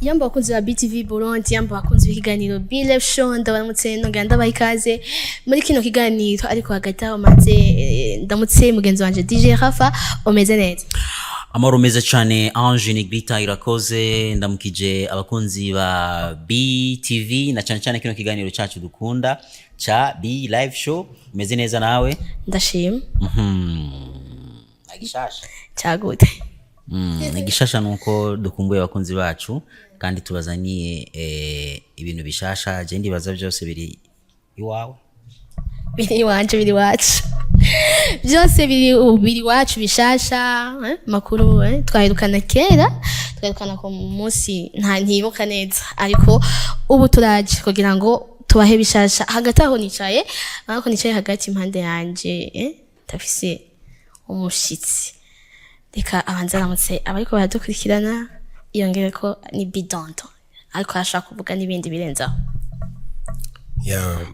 Yamba bakunzi ba BTV Burundi, yamba bakunzi b'ikiganiro Be Live Show, ndabaramutse nongera ndabaha ikaze muri kino kiganiro, ariko hagati aho maze ndamutse mugenzi wanje DJ Rafa, umeze neza? Amaro meza cyane. Ange Negrita irakoze, ndamukije abakunzi ba BTV na cyane kino kiganiro cyacu dukunda cha Be Live Show. Umeze neza nawe? Ndashima. Agishasha cyagute. Igishasha nuko dukumbuye abakunzi bacu kandi tubazaniye ibintu bishasha. Je ndibaza byose biri iwawe, biri wanje, biri wacu, byose biri wacu bishasha. Makuru twahirukana kera, twahirukana ku munsi ntibuka neza, ariko ubu turaje kugira ngo tubahe bishasha. Hagati aho nicaye hagati impande yanje tafise umushitsi. Reka abanza aramutse abariko baradukurikirana, yongere ko ni Bidondo, ariko arashaka kuvuga n'ibindi birenzaho.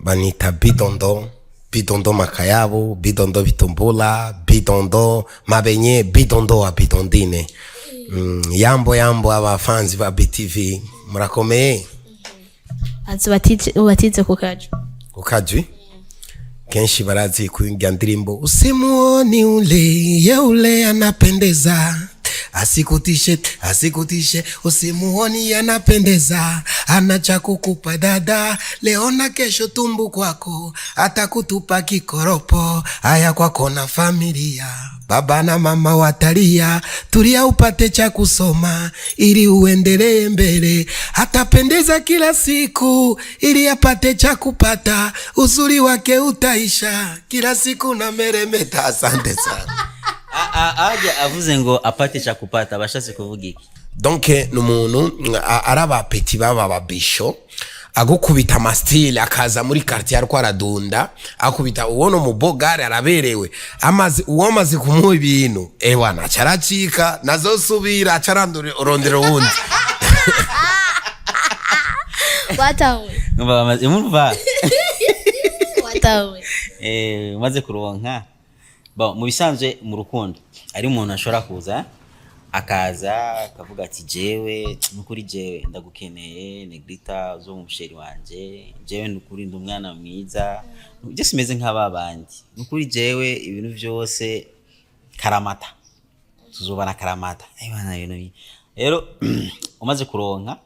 Banita Bidondo Makayabo, Bidondo Bitumbula, Bidondo Mabenye, Bidondo wa Bidondine. Yambo abafanzi ba BTV murakomeye. Ubatize kukajwi kenshi barazi kuingia ndirimbo usimuoni ule anapendeza, asikutishe usimuoni anapendeza, anacha kukupa dada leo na kesho, tumbu kwako atakutupa kikoropo. Haya kwako na familia, baba na mama watalia, tulia upate cha kusoma ili uendelee mbele. Atapendeza kila siku ili apate cha kupata, uzuri wake utaisha kila siku na meremeta. Asante sana. Aje avuze ngo apate cha kupata, bashatse kuvuga iki? Donc numuntu araba petit baba babisho agukubita amastile akaza muri quartier ariko aradunda akubita uwono mu bogare araberewe uwamaze kumuha ibintu ewana acaracika nazosubira acarandure urondero wundi. watawe umva watawe umaze kuronka mu bisanzwe mu rukundo ari umuntu ashobora kuza akaza akavuga ati jewe nukuri jewe ndagukeneye Negrita zo umusheri wanje, jewe nukuri ndumwana mwiza, je simeze nk'ababandi, nukuri jewe ibintu byose karamata tuzobana karamata. Ayibana ibintu rero umaze kuronka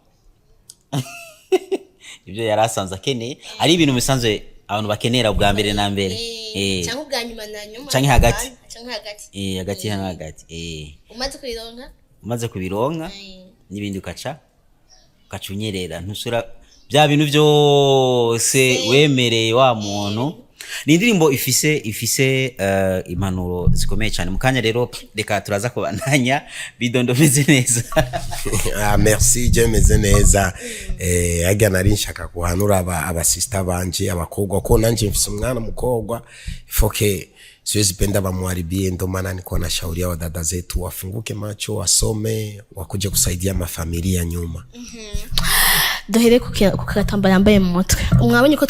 ibyo yarasanze akeneye, ari ibintu bisanzwe abantu bakenera bwa mbere na mbere cyangwa bwanyuma na nyuma canke hagati hagati hano hagati umaze kubironka n'ibindi ukacunyerera ntusura bya bintu byose wemereye wa muntu. Ni indirimbo ifise impanuro zikomeye cyane. Mukanya rero reka turaza kubandanya. Bidondo meze neza. Merci, je meze neza. Ajya nari nshaka kuhanura abasista banje abakobwa ko nanje mfise umwana mukobwa, ifoke siwezi penda bamwharibie. Ndo maana niko na shauri wa dada zetu wafunguke macho, wasome, wakuje kusaidia mafamilia nyuma. Dohere kugatamba yambaye mu mutwe. Mwabonye ko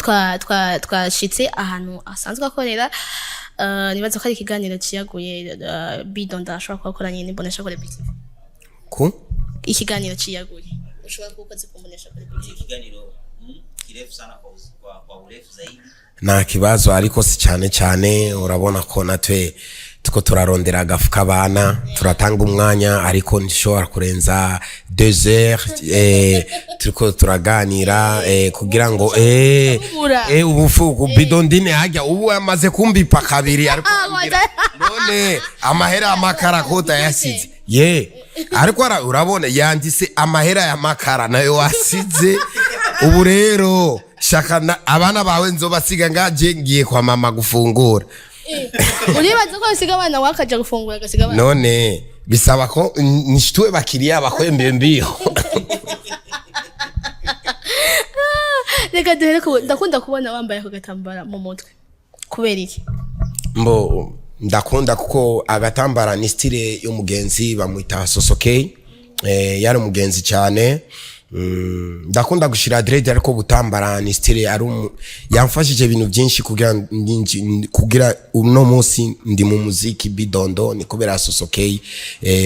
twashitse ahantu asanzwe akorera, nibaza ko ari ikiganiro ciyaguye Bidondo ashobora kubakoranye n'imbonesha kuri BTV. Ikiganiro ciyaguye ushobora kukoze kumbonesha kuri BTV. Ikiganiro kirefu sana kwa urefu zaidi. Na kibazo ariko si cyane urabona ko natwe tuko turarondera agafuka abana, turatanga umwanya ariko ndishobora kurenza 2 heures turiko turaganira kugira ngo ubufu Bidondine hajya ubu amaze kumbipa kabiri ariko none amahera amakara kota yasize ariko urabona yandise amahera ya makara nayo wasize. Ubu rero shaka abana bawe nzobasiga ngaje ngiye kwa mama gufungura. Uribaza ko basiga abana wakaje gufungura agasiga abana? None bisaba ko nishitwe bakiriya bakwembe mbiho. Reka duhere ko ndakunda kubona wambaye ako gatambara mu mutwe. Kubera iki? Mbo ndakunda kuko agatambara ni style y'umugenzi bamwita Sosokey. Yari umugenzi cyane. Ndakunda gushira dread ariko butambara ni style yamfashije ibintu byinshi kugira uno munsi ndi mu muziki Bidondo ni kubera Sosokey.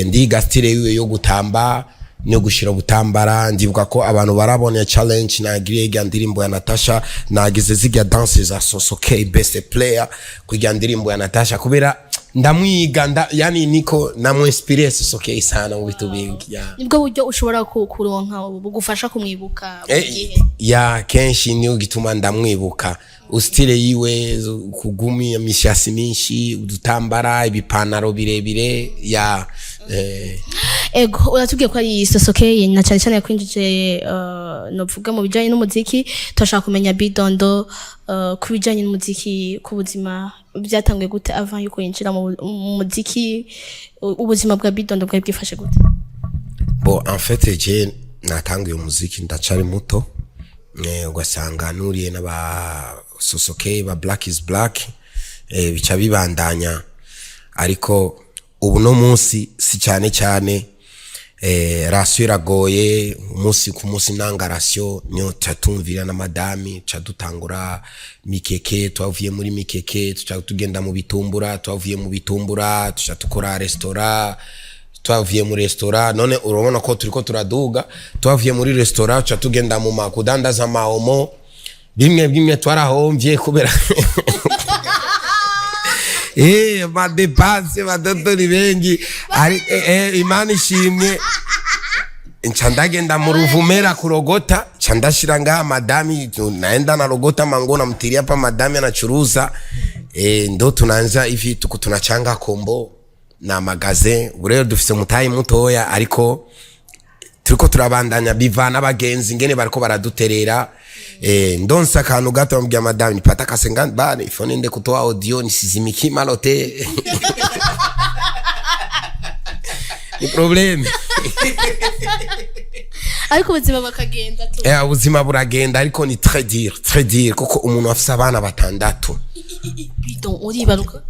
Ndiga style yo gutamba niyo gushira butambara. Ndibuka ko abantu barabonye challenge nagiriye ndirimbo ya Natasha, nagize zirya danse za Sosokey best player kujya ndirimbo ya Natasha kubera ndamwiga yani niko namwinspire Sosokey sana mu bitu bingi. Nibwo buryo ushobora kuronka bugufasha kumwibuka mu gihe ya kenshi niyo gituma ndamwibuka ustile yiwe kugumi imishasi minshi udutambara ibipantaro birebire ya ego uratubwiye ko ari Sosokey na cyane cyane yakwinjije novuga mu bijanye n'umuziki. Turashaka kumenya Bidondo ku bijanye n'umuziki, ku buzima byatangiye gute avant yuko yinjira mu muziki, ubuzima bwa Bidondo bwari bwifashe gute? Bon en fait je natangiye umuziki ndacari muto, ugasanga nuriye n'aba Sosokey ba Black is Black, bica bibandanya, ariko ubu no munsi si cyane ratio iragoye, umunsi ku munsi nanga ratio nyo tatumvira na madami ca dutangura mikeke, twavuye muri mikeke tuca tugenda mu bitumbura, twavuye mu bitumbura tuca tukora restaurant, twavuye mu restaurant none urabona ko turiko turaduga, twavuye muri restaurant tuca tugenda mu makudandaza maomo, bimwe twarahomvye kubera madepase madodori bengi ari Imana ishimye. Nca ndagenda mu Ruvumera kurogota, nca ndashira ngaha madami, naenda na rogota mangona mtiria pa madami anachuruza, ndo tunaanza hivi tuko tunachanga kombo na magazin. Urero dufise mutayi mutoya ariko turiko turabandanya bivana abagenzi ngene bariko baraduterera. Ndonsa kantu gato mbya madame nipata ka 50 bane ifone nde kutoa audio nisizimiki malote ni problem ariko ubuzima bakagenda tu ubuzima buragenda ariko ni très dur kuko umuntu afise abana batandatu. Bidon uribaruka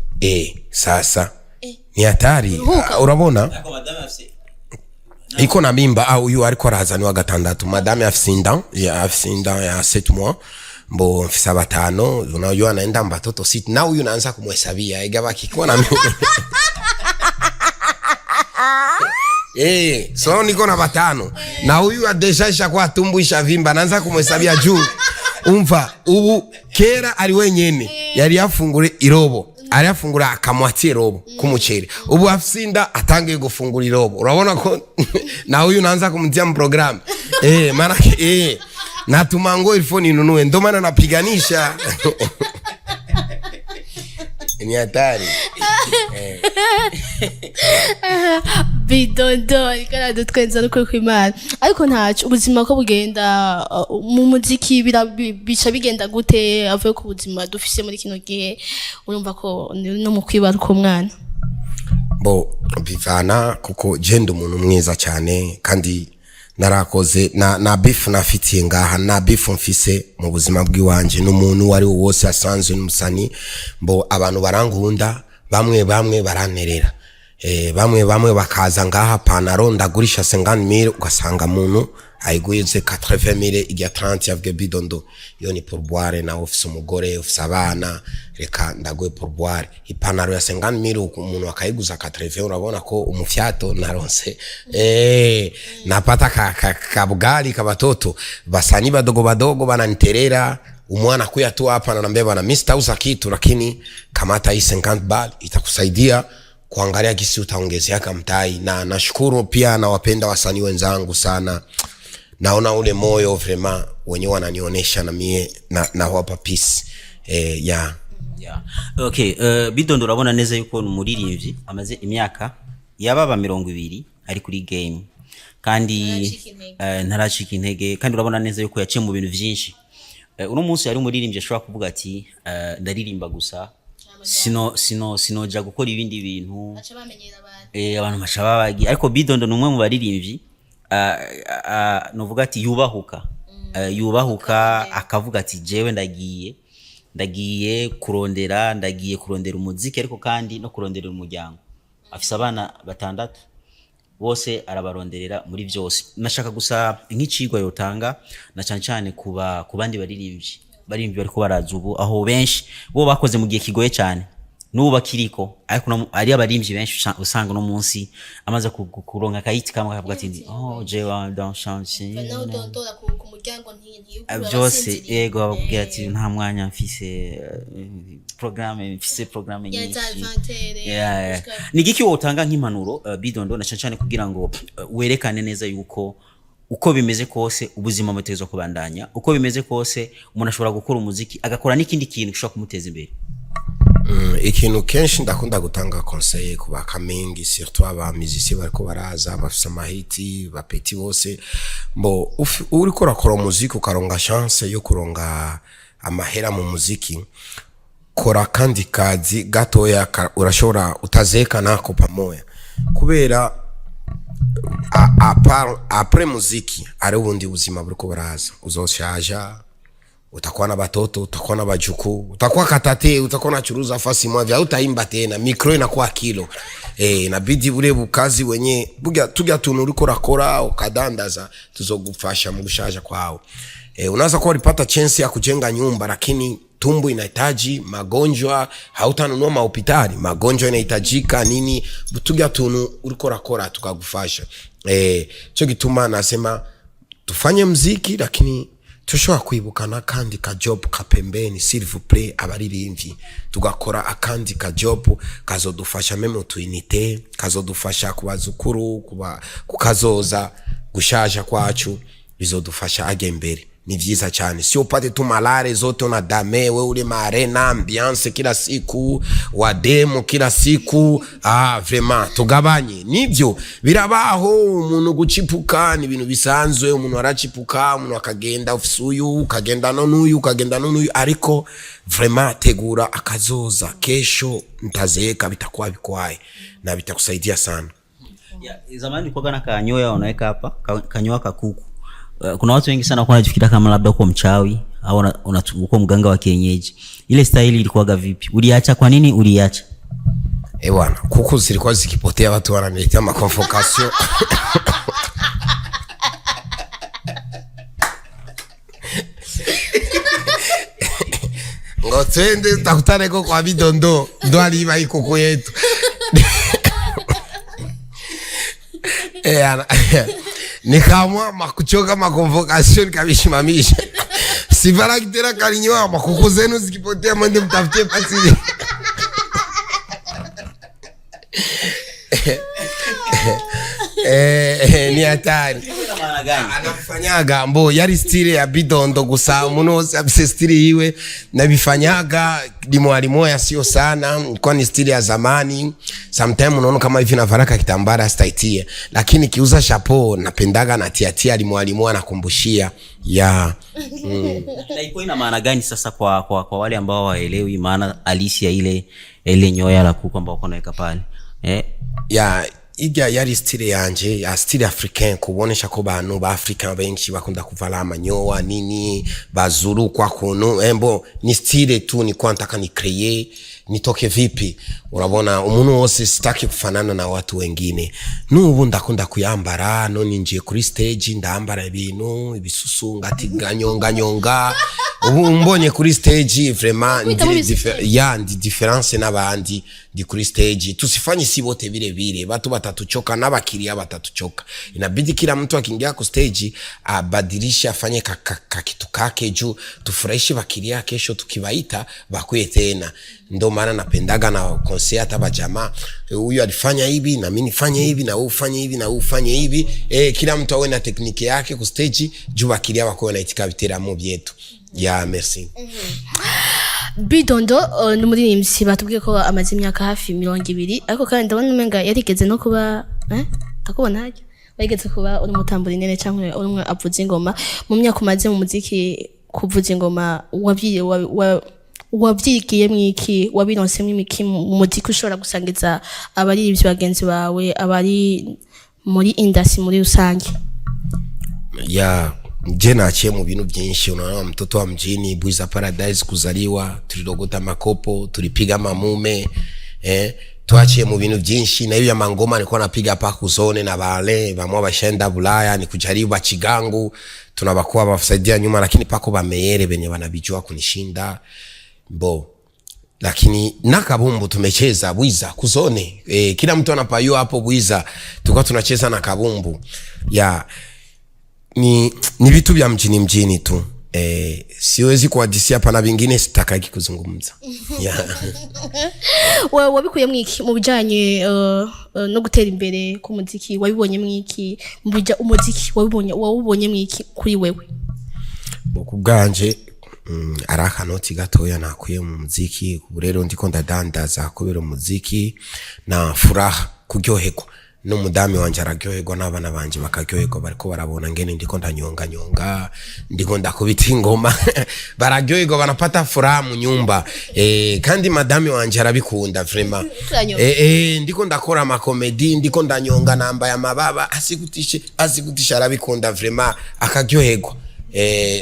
sasa ni hatari urabona iko na mimba au uyu ariko arazaniwa gatandatu. Madame afise inda ya 7 mois, mbo mfisa batano, unajua anaenda mbatoto 6 na uyu naanza kumhesabia igaba kikona so niko na batano na uyu adesha ishakuwa tumbu ishavimba, naanza kumhesabia juu umva ubu kera ari wenyene yari yafungure irobo, ari yafungura akamwati robo kumuceri, ubu afisinda atangiye gufungura irobo. Urabona ko na uyu naanza kumtia mu program maana natumango ilfoni nunue, ndo maana napiganisha ni hatari Bidondo ikara dutwenza nuko kwimana. Ariko ntacu ubuzima ko bugenda mu muziki bica bigenda gute avuye ku buzima dufise muri kino gihe, urumva ko no mu kwibaruka umwana? Bo bivana kuko jendo umuntu mwiza cyane kandi narakoze na beef nafitiye ngaha, na beef mfise mu buzima bw'iwanje n'umuntu wari wose asanzwe n'umusani. Mbo abantu barangunda, bamwe baranterera, bamwe bakaza ngaha panaro ndagurisha 50,000 ugasanga muntu ayiguze 80,000 ijya 30 yavuge Bidondo yo ni pourboire na office umugore office abana reka ndagoye pourboire ipanaro ya 50,000 umuntu akayiguza 80. urabona ko umufyato naronse napata kabugali kabatoto basani badogo bananiterera. Umwana kuya tu hapa ananiambia bana mimi sitauza kitu, lakini kamata hii 50 bali itakusaidia kuangalia gisi utaongezea kamtai. Na nashukuru pia na wapenda wasanii wenzangu sana, naona ule moyo vraiment wenyewe wananionyesha na mie na wapa peace yeah. Okay, Bidondo urabona neza yuko umuririmbyi amaze imyaka yababa 20 ari kuri game kandi ntaracika intege, kandi urabona neza yuko yaciye mu bintu byinshi. Uno munsi yari umuririmbyi ashobora kuvuga ati ndaririmba gusa sinoja gukora ibindi bintu abantu bashaba bagi. Ariko Bidondo numwe mu baririmbyi novuga ati yubahuka akavuga ati jewe ndagiye kurondera umuziki, ariko kandi no kurondera umuryango. Afise abana batandatu bose arabaronderera muri byose. Nashaka gusa nk'icigwa yotanga na cyane ku bandi baririmbyi bariko baraza ubu, aho benshi bo bakoze mu gihe kigoye cyane, nuba kiriko ariko ari abarimvyi benshi usanga no munsi amaze kuronka kayiti kamwe akavuga ati oh je wa dans chantier naho dondora ku muryango ntiyikura byose yego ababwira ati nta mwanya mfise programme nyinshi ni giki wotanga nk'impanuro Bidondo na cyane kugira ngo werekane neza yuko uko bimeze kose ubuzima mutezo kubandanya uko bimeze kose umuntu ashobora gukora umuziki agakora n'ikindi kintu gishobora kumuteza imbere? Ikintu kenshi ndakunda gutanga conseil ku bakamingi surtout aba musiciens bariko baraza bafise amahiti bapeti bose mbo uriko urakora umuziki ukaronga chance yo kuronga amahera mu muziki kora kandi kazi gatoya urashobora utazeka nako pamoya kubera après muziki ari ubundi buzima buriko baraza uzoshaja utakuwa na batoto utakuwa na bajuku utakuwa katate utakuwa na churuza fasi mwa utaimba tena mikro inakuwa kilo inabidi ule bukazi wenye tujya tuntu uriko rakora ukadandaza tuzogufasha mu gushaja kwao unaweza kuwa ulipata chance ya kujenga nyumba lakini tumbo inahitaji magonjwa hautanunua mahopitali magonjwa inahitajika nini tujya tuntu uriko rakora tukagufasha cyo gituma nasema tufanye muziki lakini tushobora kwibukana kandi ka job kapembeni s'il vous plaît abaririmvyi tugakora akandi ka job kazodufasha meme utuinite kazodufasha kubazukuru kukazoza gushaja kwacu bizodufasha agembere ni vyiza cyane si upate tu malare zote una dame we ule marena ambiance kila siku wa demo kila siku vraiment tugabanye nivyo birabaho umuntu gucipuka ni ibintu bisanzwe umuntu aracipuka umuntu akagenda ofisuyu ukagenda nonuyu ariko vraiment tegura akazoza kesho ntazeka bitakuwa bikwaye na bitakusaidia sana. Zamani kwa gana kanyoya unaweka hapa kanyoa kakuku. Kuna watu wengi sana wanajifikira kama labda uko mchawi au uko mganga wa kienyeji. Ile style ilikuwaga vipi? Uliacha kwa nini uliacha? Bwana, kuku zilikuwa zikipotea watu wananiletea maconvocation. Ngo twende takutane kwa Bidondo ndo aliba ikuku yetu. Nikamwa makuchoka maconvocation kabishimamisha. Sivara kitera kalinyoa makuku zenu zikipotea mwende mtafutie pasi. Ni hatari. Anafanyaga mbo yari style ya Bidondo gusa umuntu wose afise style yiwe nabifanyaga limo ya sio sana kwa ni style ya zamani sometimes unaona kama hivi navaraka kitambara staitie lakini kiuza chapeau napendaga na tiatia limo anakumbushia ya na iko ina maana gani sasa kwa wale ambao waelewi maana halisi ya ile nyoya la kuku ambao wanaweka pale ya iga yari style yanje ya style africain kubonesha ko bantu ba Afrika benshi bakunda kuvala amanyoa nini bazuru kwa kuno embo ni style tu ni kwa nataka ni create nitoke vipi urabona umuntu wose sitaki kufanana na watu wengine nubu ndakunda kuyambara none nje kuri stage ndambara ibintu ibisusu ngati ganyonga ubu mbonye kuri stage vraiment ndi difference n'abandi ndi kuri stage tusifanye sibote bire batu batatuchoka n'abakiriya batatuchoka inabidi kila mtu akiingia ku stage abadilisha afanye kitu kake juu tufurahishe bakiriya kesho tukibaita bakwe tena ndo maana napendaga na konsea hata bajamaa huyu alifanya hivi na mimi nifanye hivi na wewe ufanye hivi na wewe ufanye hivi kila mtu awe na tekniki yake ku stage juu bakiriya bako na itika biteramo byetu ya merci. Bidondo n'umuririmbyi batubwiye ko amaze imyaka hafi 200 ariko kandi ndabona umenga yarigeze no kuba takubona hajya bageze kuba uri mutamburi nene cyangwa uri avuza ingoma mu myaka umaze mu muziki kuvuza ingoma wabyigiye mwiki wabironse mwiki mu muziki ushobora gusangiza abaririmbyi bagenzi bawe abari muri industry muri rusange? Ya je naachie mu bintu byinshi unaona mtoto wa mjini Buiza Paradise kuzaliwa tulirogota makopo tulipiga mamume tuachie mu bintu byinshi na hiyo ya mangoma nilikuwa napiga hapa kuzone na bale bamwa bashenda Bulaya ni kujaribu bachigangu tunabakuwa bafsaidia nyuma lakini pako bameyere benye banabijua kunishinda mbo lakini nakabumbu tumecheza Bwiza kuzone. Kila mtu anapayua hapo Bwiza, tulikuwa tunacheza na kabumbu. Ni vitu vya mjini tu. Siwezi kuhadisia hapa na vingine sitakaki kuzungumza. Wabikuye mwiki mu bijanye no gutera imbere ku muziki, wabibonye mwiki mu bija umuziki wabibonye mwiki kuri wewe? Kubwanje araka noti gatoya nakuye mu muziki, rero ndiko ndadandaza kubera umuziki na furaha kuryoherwa. N'umudami wanje araryoherwa n'abana banje bakaryoherwa, bariko barabona ngene ndiko ndanyonga ndiko ndakubita ingoma bararyoherwa, banapata furaha mu nyumba. Kandi madami wanje arabikunda vraiment. Ndiko ndakora ama comedy, ndiko ndanyonga namba ya mababa, asigutisha arabikunda vraiment, akaryoherwa.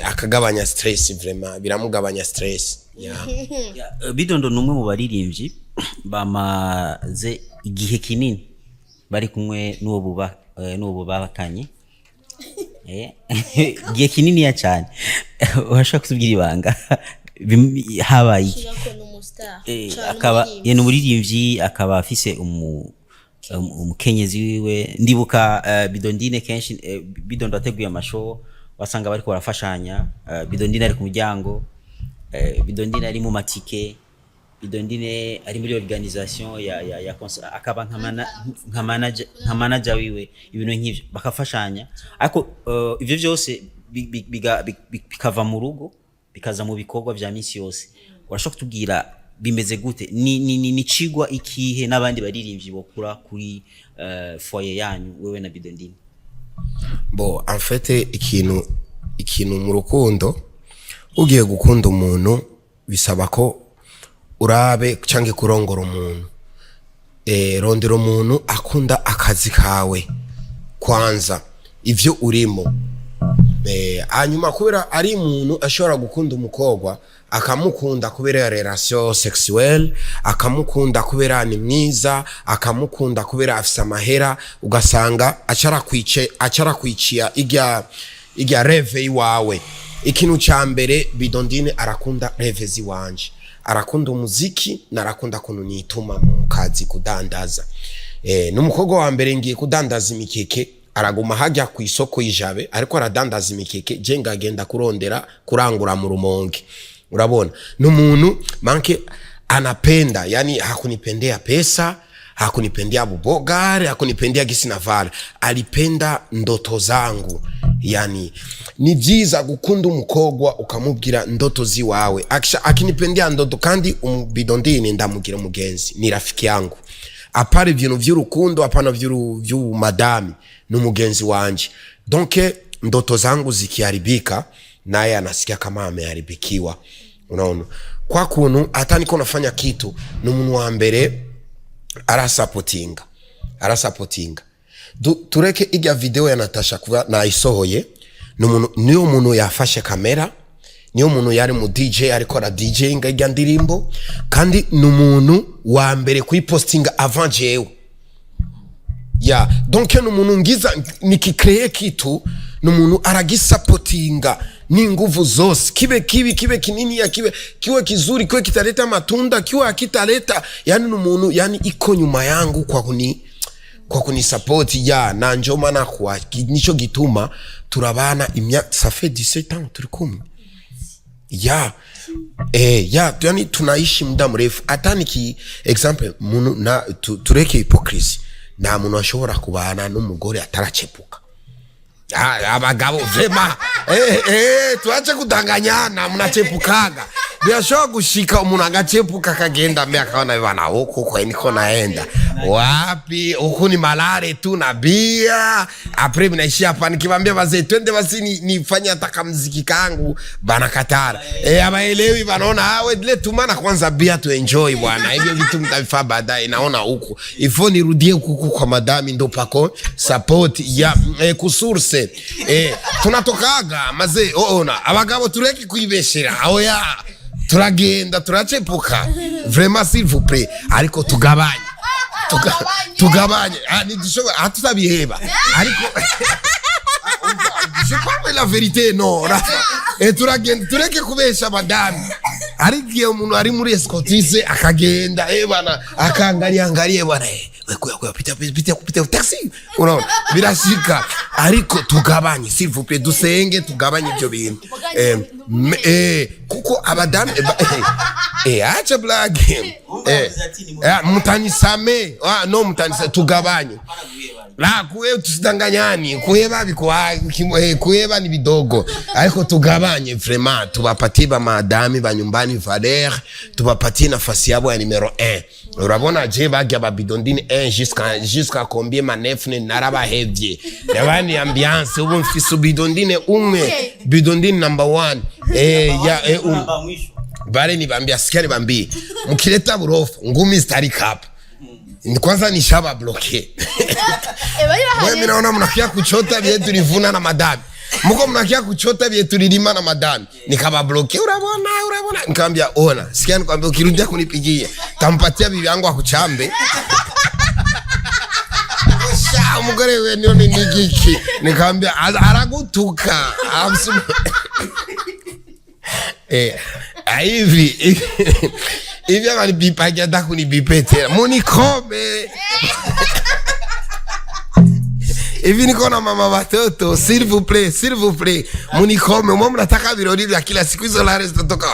Akagabanya stress vraiment, biramugabanya stress. Bidondo numwe mu baririmbyi bamaze igihe kinini bari kumwe n'uwo bakanye. Igihe kinini ya cyane. Urashaka kutubwira ibanga habaye akaba yene umuririmbyi, akaba afise umukenyezi wiwe. Ndibuka Bidondine kenshi Bidondo ateguye amashow wasanga bariko barafashanya. Bidondine ari ku muryango, Bidondine ari mu matike, Bidondine ari muri organisation ya concert, akaba nka manager wiwe, ibintu nk'ivyo bakafashanya. Ariko ivyo byose bikava mu rugo bikaza mu bikorwa vya misi yose. Urashaka kutubwira bimeze gute? Ni cigwa ikihe n'abandi baririmbyi bokura kuri foyer yanyu wewe na Bidondine? En fait ikintu mu rukundo, ugiye gukunda umuntu bisaba ko urabe canke kurongora umuntu. Rondera umuntu akunda akazi kawe kwanza, ivyo urimo. Hanyuma kubera ari umuntu ashobora gukunda umukobwa, akamukunda kubera relation sexuelle, akamukunda kubera ni mwiza, akamukunda kubera afisa amahera, ugasanga acara kwiciya igya reve iwawe. Ikintu ca mbere, Bidondine arakunda reve ziwanje, arakunda umuziki, narakunda kuntu nituma mu kazi kudandaza. N'umukobwa wa mbere ngiye kudandaza imikeke, araguma hajya ku isoko y'Ijabe, ariko aradandaza imikeke, je ngagenda kurangura mu Rumonge. Urabona, n'umuntu manke anapenda, yani hakunipendea pesa, hakunipendea bubogari, hakunipendea gisinavala, alipenda ndoto zangu. Yani ni byiza gukunda umukobwa ukamubwira ndoto ziwawe. Akinipendea ndoto, kandi Bidondine ndamugira mugenzi, ni rafiki yangu. Apari ibintu vy'urukundo, apana vy'umadami, n'umugenzi wanje. Donc ndoto zangu zikiharibika, naye anasikia kama ameharibikiwa. Unaona, kwa kuntu hata niko nafanya kitu, n'umuntu wa mbere arasupportinga. Tureke ijya video ya Natasha kuva na isohoye, niyo muntu yafashe kamera, niyo muntu yari mu DJ ariko ara DJinga ijya ndirimbo, kandi n'umuntu wa mbere kuyipostinga avant jewe. Donc n'umuntu ngiza nikicreate kitu, n'umuntu aragisupportinga n'inguvu zose, kibe kinini ya kiwe kizuri, kiwe kitaleta matunda, kiwe akitaleta, yani n'umuntu yani iko nyuma yangu kwa kuni support na njoma na kwa nico gituma turabana ça fait 17 ans turi kumwe. Yani tunaishi muda mrefu. Hata niki example muntu na tureke hypocrisy, na muntu ashobora kubana n'umugore atarachepuka. Abagabo vrema tuache kudanganyana, mnachepukaga. Biashobora gushika umuntu agachepuka kagenda mbe akaona bana huko kwa niko naenda wapi, huko ni malare tu na bia. Après binaishia hapa, nikibambia bazee twende basi nifanye ataka muziki kangu, bana katara. Abaelewi, banaona le tumana kwanza bia tu enjoy bwana, hivyo vitu mtavifaa baadaye. Naona huko ifo nirudie huko kwa madami ndo pako support ya kusource. Tunatokaga mazee, ona abagabo tureke kuibeshera oya, turagenda turachepuka vraiment s'il vous plaît, ariko tugabanye nidishobora hatutabiheba, ariko je parle la vérité, non turagenda tureke kubesha madame. arigiye umuntu ari muri escortise akagenda bana akangalia bwana wewe pita taxi unaona birashika ariko tugabanye s'il vous plaît dusenge tugabanye ibyo bintu kuko abadamu acha blage mutanisame no mutanisa tugabanye la kuwe tusidanganyani kuheba ni bidogo ariko tugabanye vraiment tubapatie ba madame ba nyumbani valeur tubapatie nafasi yabo ya numero 1 urabona je bagya ba bidondine 1 jusqu'à combien manefne naraba hevye yabani ambiance ubu mfisu bidondine bidondine number 1 bare ni bambia sikiani bambi mukileta burofu ngumi stari cup ni kwanza ni shaba bloke mimi naona mnakia kuchota vyetu tulivuna na madami mko mnakia kuchota vyetu tulilima na madami nikaba bloke urabona nikamwambia ona sikia nikwambia ukirudia kunipigia tampatia bibi yangu akuchambe sha mugore we niyo nigiki nikamwambia aragutuka hivi amanibipagia da kunibipetera munikome hivi niko na mama watoto s'il vous plaît munikome mwa mnataka birori vya kila siku hizo la resta toka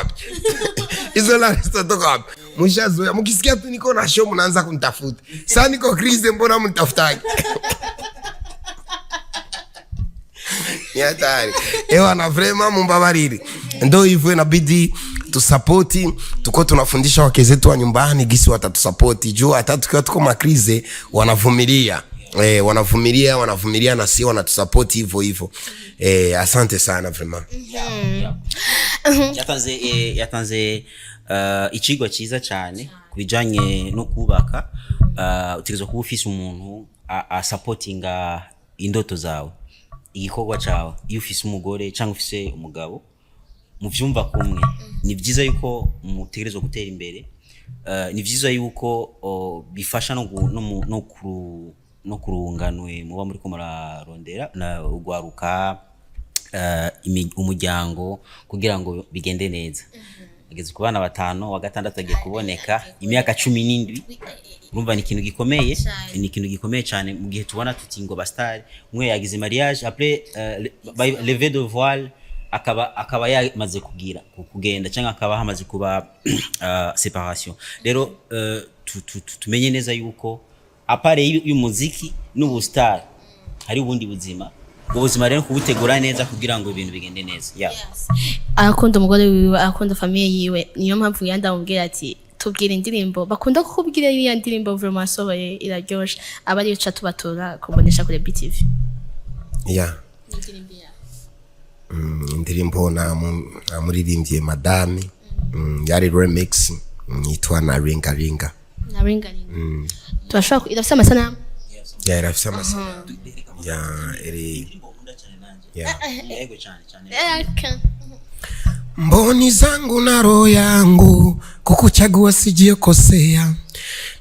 wapi mshazoea mkisikia tu niko na show mnaanza kunitafuta sasa niko crise mbona mnitafutaki ni hatari na vraiment mumbabariri ndio hivyo inabidi tusapoti tuko tunafundisha wake zetu wa nyumbani gisi watatusapoti juu hata tukiwa tuko makrize wanavumilia wanavumilia na si wanatusapoti hivyo asante sana vraiment yatanze ikigo cyiza cyane kubijanye no kubaka utegerezwa kuba ufise umuntu supportinga indoto zawe igikorwa cyawe iyo ufise umugore cyangwa ufise umugabo muvyumva kumwe ni byiza yuko mutegerezwa gutera imbere ni byiza yuko bifasha no kurunganwe muba muri ko murarondera na ugwaruka umuryango kugira ngo bigende neza igeze ku bana 5 wa gatandatu agiye kuboneka imyaka 17 urumva ni ikintu gikomeye cyane mu gihe tubona tuti ngo bastari umwe yagize mariage après lever de voile akaba yamaze kugenda cyangwa akaba hamaze kuba separation rero tumenye neza yuko apare y'umuziki n'ubustar hari ubundi ubuzima rero kubutegura neza kugira ngo ibintu bigende neza akunda umugore wiwe akunda famille yiwe niyo mpamvu yandamubwira ati tubwire indirimbo bakunda kukubwira iriya ndirimbo vraiment soboye iraryoshe abari uca tubatora kubonesha kuri BTV indirimbo namuririmbye madame yari remix yitwa na ringa turashaka irafise amasanamu irafise amasanamu yego cyane mboni zangu na roho yangu kukuchagua sijio kosea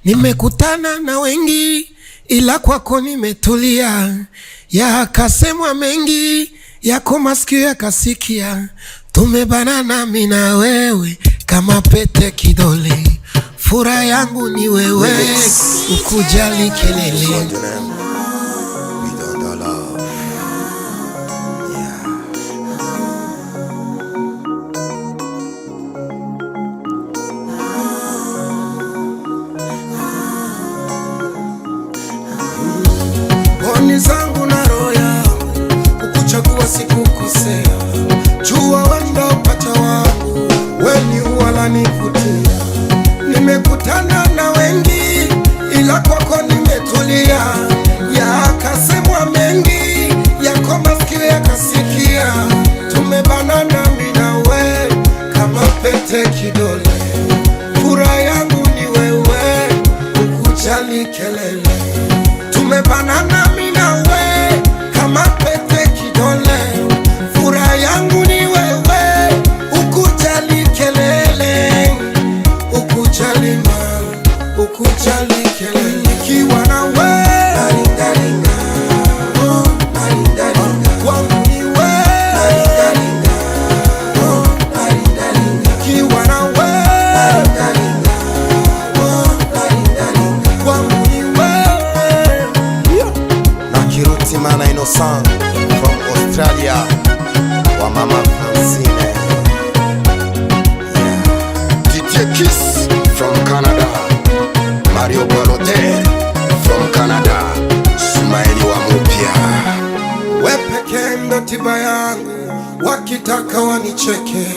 nimekutana na wengi ila kwako nimetulia yakasemwa mengi yako masikio yakasikia tumebana nami na wewe kama pete kidole furaha yangu ni wewe ukujali kelele zangu na roho yangu kukuchagua sikukosea jua wanda upata wangu weni wala nivutia nimekutana na wengi ila kwako nimetulia yakasemwa mengi yako masikio yakasikia tumebana nami na we kama pete kidole furaha yangu ni wewe ukujali kelele tumebana nami na we kama pete kidole furaha yangu ni wewe ukujali kelele ukujali kelele kiwa na we naringaringa wangu ni we naringaringa kiwa na we Sang from Australia, wa Mama Francine. Yeah. DJ Kiss from Canada, Mario Balotelli from Canada, Sumaili wa Mupia. Wepeke ndo tiba yangu, wakitaka wanicheke.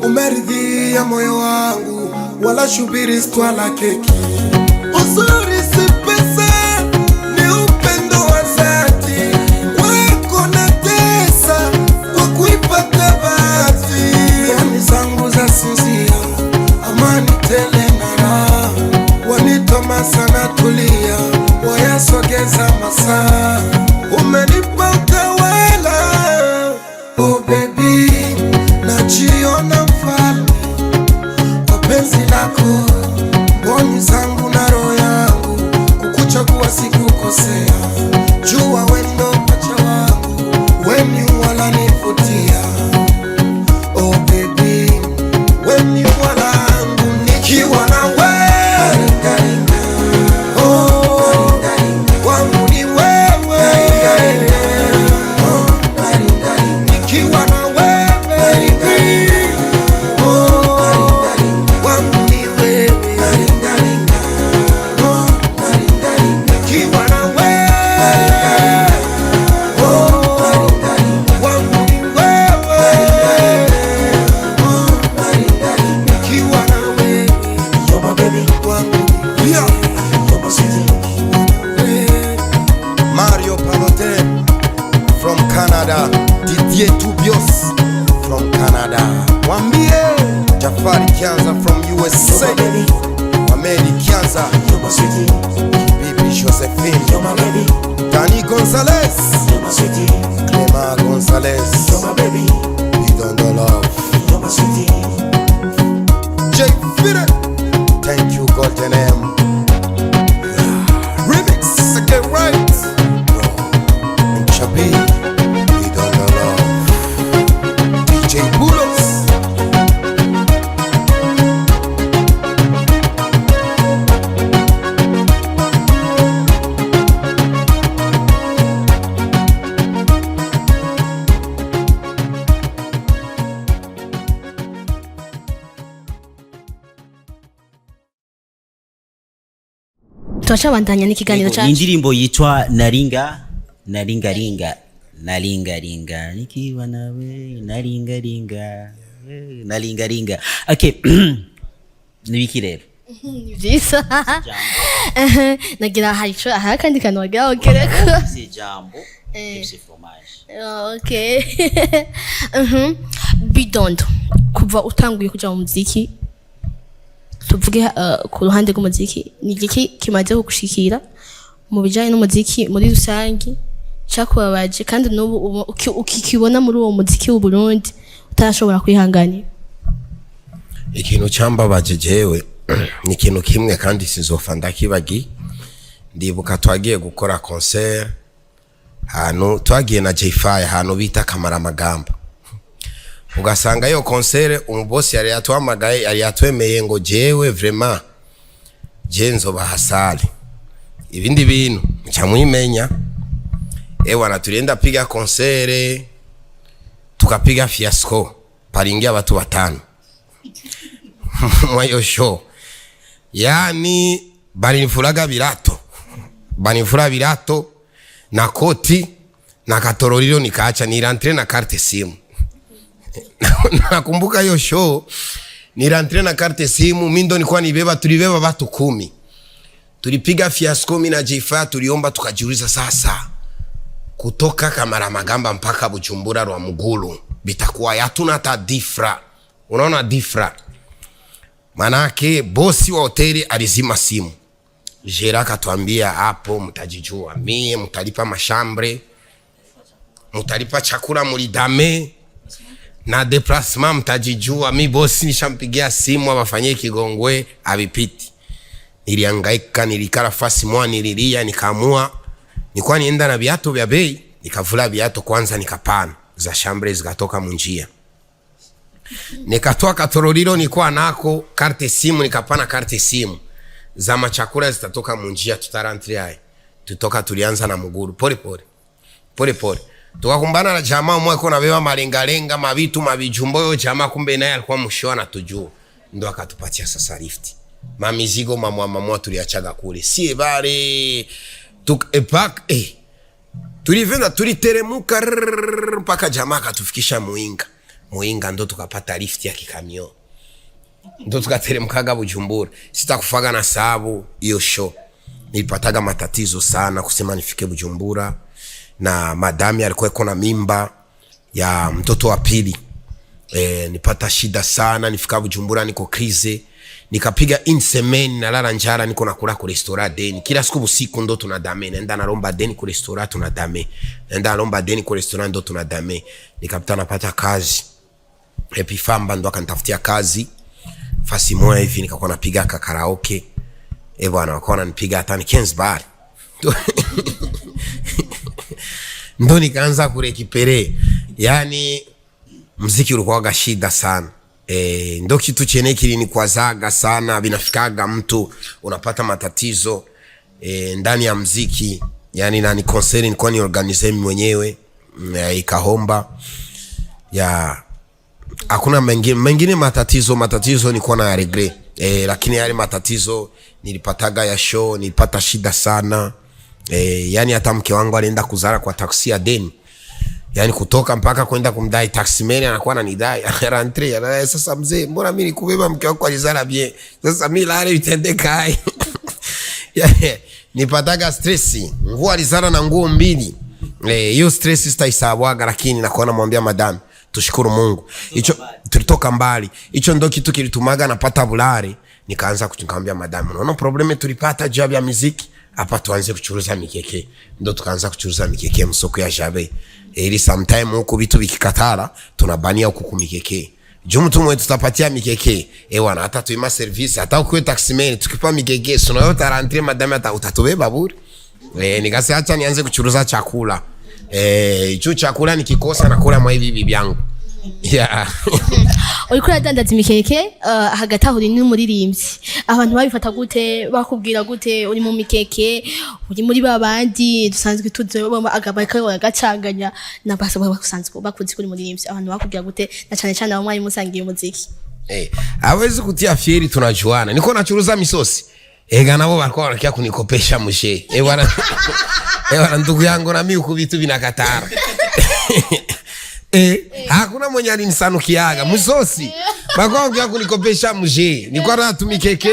Umeridhia moyo wangu, wala shubiri stwala keki. Uzuri si pesa, ni upendo wa dhati. Wako na tesa, kwa kuipata bahati. Ndani zangu za sinzia, amani tele na raha. Wanitoma sana tulia, wayasogeza masaa. Umenipa utawala, oh baby, najiona mfalme kwa penzi lako. Mboni zangu na roho yangu, kukuchagua sikukosea. Jua wendo pacha wangu, weni wala nifutia. Oh baby, weni wala wangu, nikiwa na wewe. Oh, wangu ni wewe. Nikiwa na wewe. Oh, wangu ni wewe. Nikiwa na wewe. Oh, wangu ni wewe. Nikiwa na wewe. You're my baby. Yeah. You're my city. Mario Balotelli from Canada, Didier Tubios from Canada. Wambie Jafari Kianza from USA. Wameli Kianza, Bibi Josephine, Dani Gonzalez, Clema Gonzalez, Bidon Love, Jay Fide. Thank you Golden M. Remix, get right. Chabi, Bidon Love, DJ Bulos. Turacabandanya n'ikiganiro cyacu. Indirimbo yitwa Naringaringa nikiwa nawe naringaringa. Okay. Nibiki rero? Bisa. Nagira hari kandi kantu wagira okereko. Si jambo, si fromage. Okay. Bidondo, kuva utanguye kuja mu muziki, tuvuge ku ruhande rw'umuziki, ni iki kimaze kugushikira mu bijanye n'umuziki muri rusangi cyakubabaje kandi n'ubu ukikibona muri uwo muziki w'u Burundi utarashobora kwihanganira? Ikintu cyambabaje jewe ni ikintu kimwe kandi sizofa ndakibagi. Ndibuka twagiye gukora concert hano, twagiye na J5 hano bita Kamara Magamba. Ugasanga yo concert umubosi yari yatwamagaye, yari yatwemeye ngo jewe vraiment jenzo bahasali ibindi bintu ncamwimenya. Ewa turenda piga concert, tukapiga fiasco paringia watu watano mwayo show. Yani banifuraga birato na koti na katorolilo, nikaacha nirantre na karte simu. Nakumbuka hiyo show nirantre na karte simu, mindo nilikuwa tulibeba watu 10. Tulipiga fiasco mimi na J5, tuliomba tukajiuliza sasa kutoka Kamara Magamba mpaka Bujumbura rwa Mugulu bitakuwa hatuna hata difra. Unaona difra? Manake bosi wa hoteli alizima simu. Jera akatuambia hapo mtajijua, mie mtalipa mashambre, mtalipa chakula mulidame na déplacement mtajijua. Mi bosi nishampigia simu abafanyie Kigongwe abipiti. Nilihangaika, nilikala fasi mwa, nililia, nikaamua nilikuwa nienda na viatu vya bei, nikavula viatu kwanza, nikapana za shambre zikatoka munjia. Nikatoa katorolilo nilikuwa nako, karte simu nikapana karte simu. Za machakula zitatoka munjia, tutarantre hai. Tulianza na Muguru pole pole. pole pole. Tukakumbana na jamaa mmoja kwa nabeba malenga mavitu mabijumbo, yo jamaa kumbe naye alikuwa mshoa na tujua. Ndo akatupatia sasa lift. Mamizigo mamwa tuliachaga kule. Sie bare epak tulivenda tuliteremuka mpaka jamaa akatufikisha Muinga ndo tukapata lift ya kikamio. Ndo tukateremkaga Bujumbura. Sitakufaga na sababu hiyo show. Nilipataga matatizo sana kusema nifike Bujumbura, na madami alikuwa iko na mimba ya mtoto wa pili. Nipata shida sana, nifika Bujumbura niko krize. Nikapiga insemeni na lala njara, niko nakula ku restaurant deni. Kila siku usiku ndo tunadame. Naenda nalomba deni ku restaurant tunadame. Naenda nalomba deni ku restaurant ndo tunadame. Nikapata napata kazi. Epifamba ndo akanitafutia kazi. Fasi moja hivi nikakuwa napiga karaoke. Bwana wakawa wananipiga hata ni Ken's Bar. Ndo nikaanza kurekipere. Yani muziki ulikuwa shida sana. Ndo kitu chenye kilinikuazaga sana, binafikaga mtu unapata matatizo ndani ya muziki. Yani na ni concert nilikuwa ni organize mwenyewe, ikahomba ya hakuna mengine matatizo nilikuwa na regret. Lakini yale matatizo nilipataga ya show, nilipata shida sana. Yani hata mke wangu alienda kuzara kwa taksi ya deni. Yani kutoka mpaka kwenda kumdai taximeni anakuwa ananidai. Rentre ana sasa mzee, mbona mimi nikubeba mke wako alizara bien. Sasa mimi la ile itendeka hai. Nipataga stress. Nguo alizara na nguo mbili. Hiyo stress sitaisabwaga, lakini nakuwa namwambia madam, tushukuru Mungu. Hicho tulitoka mbali. Hicho ndo kitu kilitumaga napata bulare. Nikaanza kutukamwambia madam, unaona probleme tulipata job ya muziki, hapa tuanze kuchuruza mikeke. Ndo tukaanza kuchuruza mikeke msoko ya Jabe. Ili sometime huko vitu vikikatara tunabania huko kumikeke. Jumu tumwe tutapatia mikeke. Wana hata tuima service, hata ukwe taximeni tukipa mikeke, sunayota rentre madam hata utatubeba bure. Nikasema acha nianze kuchuruza chakula. Hicho chakula nikikosa nakula mwa hivi bibi yangu. Yeah. Urikora dandaza imikeke hagati aho uri n'umuririmbyi. Abantu babifata gute, bakubwira gute uri mu mikeke, uri muri babandi dusanzwe tuze agabaka agacanganya na basaba bakusanzwe bakunze kuri muririmbyi. Abantu bakubwira gute na cyane cyane abo mwari musangiye muziki. Hawezi kutia fieri, tunajuana. Niko nachuruza misosi. Ega nabo bariko barakia kunikopesha mushe. Bwana ndugu yangu na mimi uko vitu vinakatara. Hakuna mwenye alinisanukiaga msosi. Bakongea kunikopesha mje. Niko natumikeke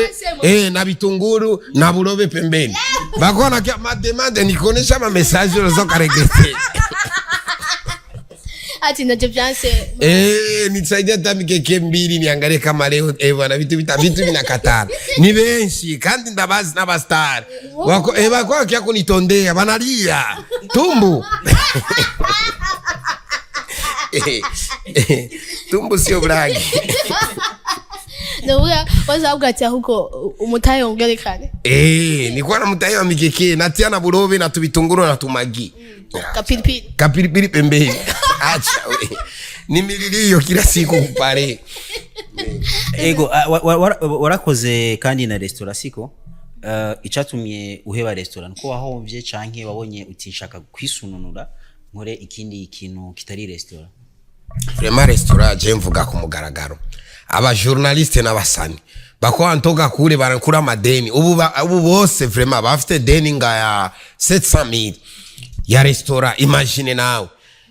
na bitunguru na burobe pembeni. Bakona kia mademande nikonesha ma message unazoka regrete. Ati na jobyanse. Nisaidia tamikeke mbili niangalie kama leo bwana vitu vinakatara. Ni benshi kandi ndabazi na bastar. Wako bako kia kunitondea banalia. Tumbu. Tumbu sio bragi. Ndugu waza ati huko umutaye ongerekane. Nilikuwa na mutaye wa mikeke natia na burobe na tubitunguru na tumagi. Kapilipili pembeni. Acha we. Ni mililio kila siku kupare. Ego warakoze kandi na restaurant siko icatumye uheba restaurant ko wahomvye canke wabonye utishaka kwisununura nkore ikindi kintu kitari restaurant. Vraiment restaurant je mvuga ku mugaragaro. Aba journaliste n'abasani bako antoga kure barakura madeni. Ubu bose vraiment bafite deni ngaya 700,000 ya restaurant. Imagine now.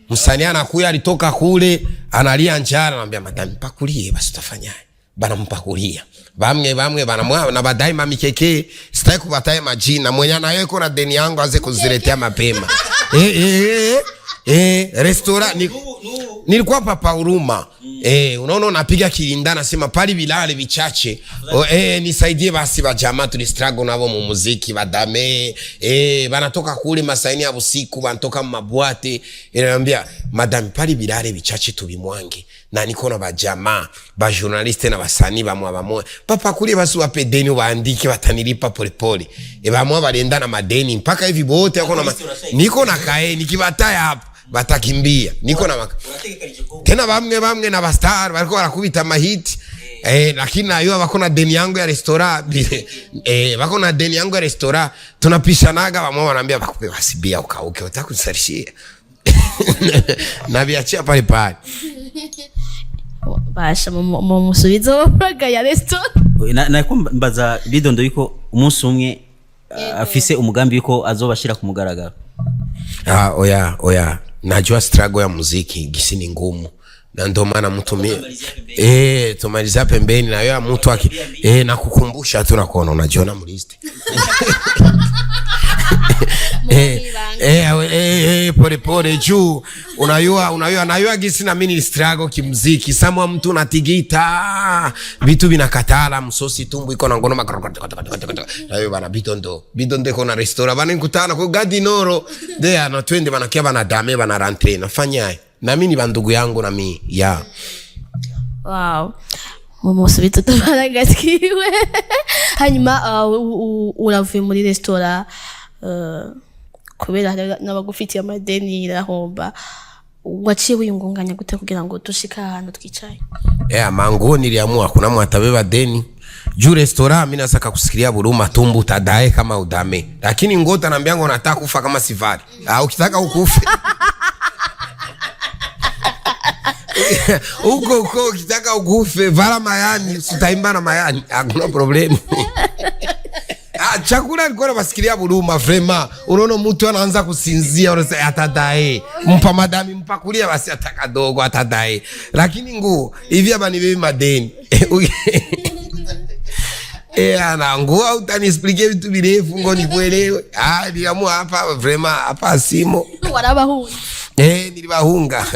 Musani anakuya alitoka kule analia njara, anambia madam pakulie basi tutafanyaje? Bana mpakulia. Bamwe bana na badai mamikeke sitaki kubataye majina. Mwenye na yeko na deni yangu aze kuziletea mapema. Restaurant nilikuwa papa huruma. Unaona napiga kilinda nasema pali bilale bichache. Nisaidie basi ba jamaa tulistruggle nabo mu muziki badame. Banatoka kule masaini ya usiku banatoka mabwate. Anambia madam pali bilale bichache tubimwange. Na niko na ba jamaa ba journaliste na basani bamwe papa kule basi wape deni waandike batanilipa polepole. Bamwe balenda na madeni mpaka hivi bote niko na kae nikibataya hapa batakimbia. Niko na tena bamwe na bastar bariko barakubita mahiti. Lakini ayo bakona deni yangu ya restaurant. Bakona deni yangu ya restaurant tunapishanaga bamwe wanambia bakupe basibia ukauke utakusarishia. naviachia pale pale. Basha mu musubizo w'amafaranga ya restaurant. Nako mbaza Bidondo yuko umunsi umwe afise umugambi yuko azobashira ku mugaragaro. Oya najua struggle ya muziki gisi ni ngumu, na ndio maana mtumie tumaliza pembeni na yeye mtu nakukumbusha tu nakuona unajiona mliste. Pole juu unayua gisi na mini struggle kimuziki. Samwa mtu natigita vitu vinakatala msosi tumbu iko na ngono ayo bana Bidondo iko na restaurant bana nikutana kwa gadi noro de ana twende bana kia bana dame bana rentre nafanya na mimi bandugu yangu na mimi Wow. Umusubizo tabaragatiwe. Hanyuma uravuye muri restaurant kubera n'abagufitiye amadeni irahomba, waciye wiyungunganya gute kugira ngo dushika ahantu twicaye? Mango niliamua kuna mwatabeba deni juu restaurant mimi nasaka kusikilia buruma tumbu tadae kama udame, lakini ngota naambia ngo nataka kufa kama sifari ukitaka ukufe uko ukitaka ukufe vala mayani sitaimba na mayani hakuna problem. Chakula alikuwa basikilia buruma vrema. Unaona mtu anaanza kusinzia unasema atadae mpa madami mpakulia basi ataka dogo atadae, lakini nguu hivi hapa ni bibi madeni ana ngua utaniexplique vitu virefu ngo nikuelewe. Niliamua hapa vrema hapa simo warabahunga nilibahunga.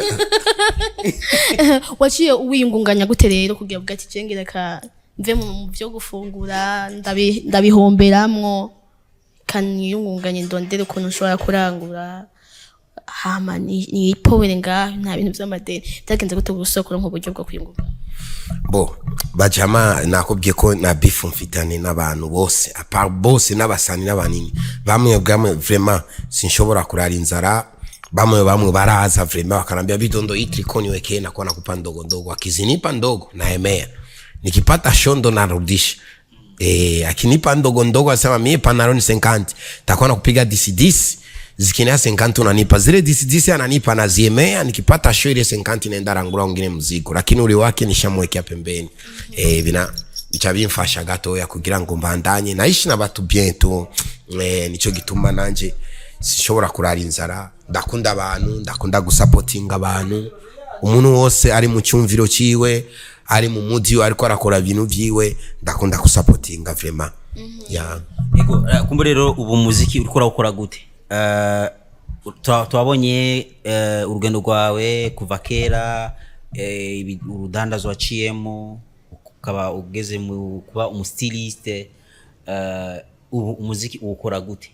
Waciye wiyungunganya gute rero kugira ngo ati cengera ka mve mu byo gufungura ndabihomberamwo kaniyungunganye ndondere ukuntu nshobora kurangura hama ni powere nga nta bintu by'amadeni byagenze gute gusokora nko buryo bwo kwiyungunga? Bajama nakubye ko na beef mfitane n'abantu bose apart bose n'abasani n'abanini bamwe vraiment sinshobora kurara inzara. Bamwe baraza vrema wakanambia Bidondo itriko niwekee na kwa nakupa ndogo akizinipa ndogo naemea nikipata shondo narudisha. Akinipa ndogo asema mie panaroni 50 takuwa nakupiga disi zikinea 50 unanipa zile disi ananipa na ziemea. Nikipata show ile 50 naenda rangula wengine mzigo, lakini ule wake nishamwekea pembeni. Bicabimfasha gato ya kugira ngo mbandanye naishi na batu bien tu. Nico gituma nanje sinshobora kurara inzara. Ndakunda abantu, ndakunda gusupportinga abantu. Umuntu wose ari mu cyumviro ciwe, ari mu mudi ariko arakora ibintu vyiwe, ndakunda gusupportinga vraiment. Ego kumbe rero ubu muziki uriko urakora gute? Twabonye urugendo rwawe kuva kera, urudandazwa waciyemo ukaba ugeze mu kuba umustiliste. Ubu umuziki ukora gute?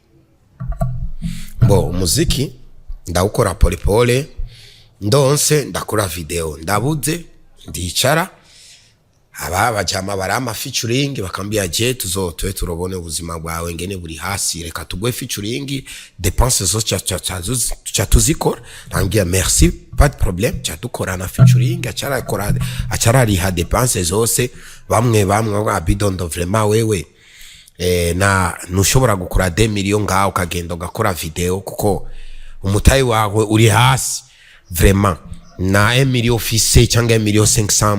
Umuziki ndawukora pole ndonse ndakora video ndabuze ndicara bajama barama featuring bakambia je tuzotoe turobone ubuzima bwawe ngene buri hasi reka tugwe featuring dépenses zo tuzikora nambia merci pas de problème tukora na featuring achara riha dépenses zose bamwe Bidondo vraiment wewe na nushobora gukora 2 million ngaho kagenda gakora video kuko umutayi wawe uri hasi vraiment na 1 million office cyangwa 1 million 500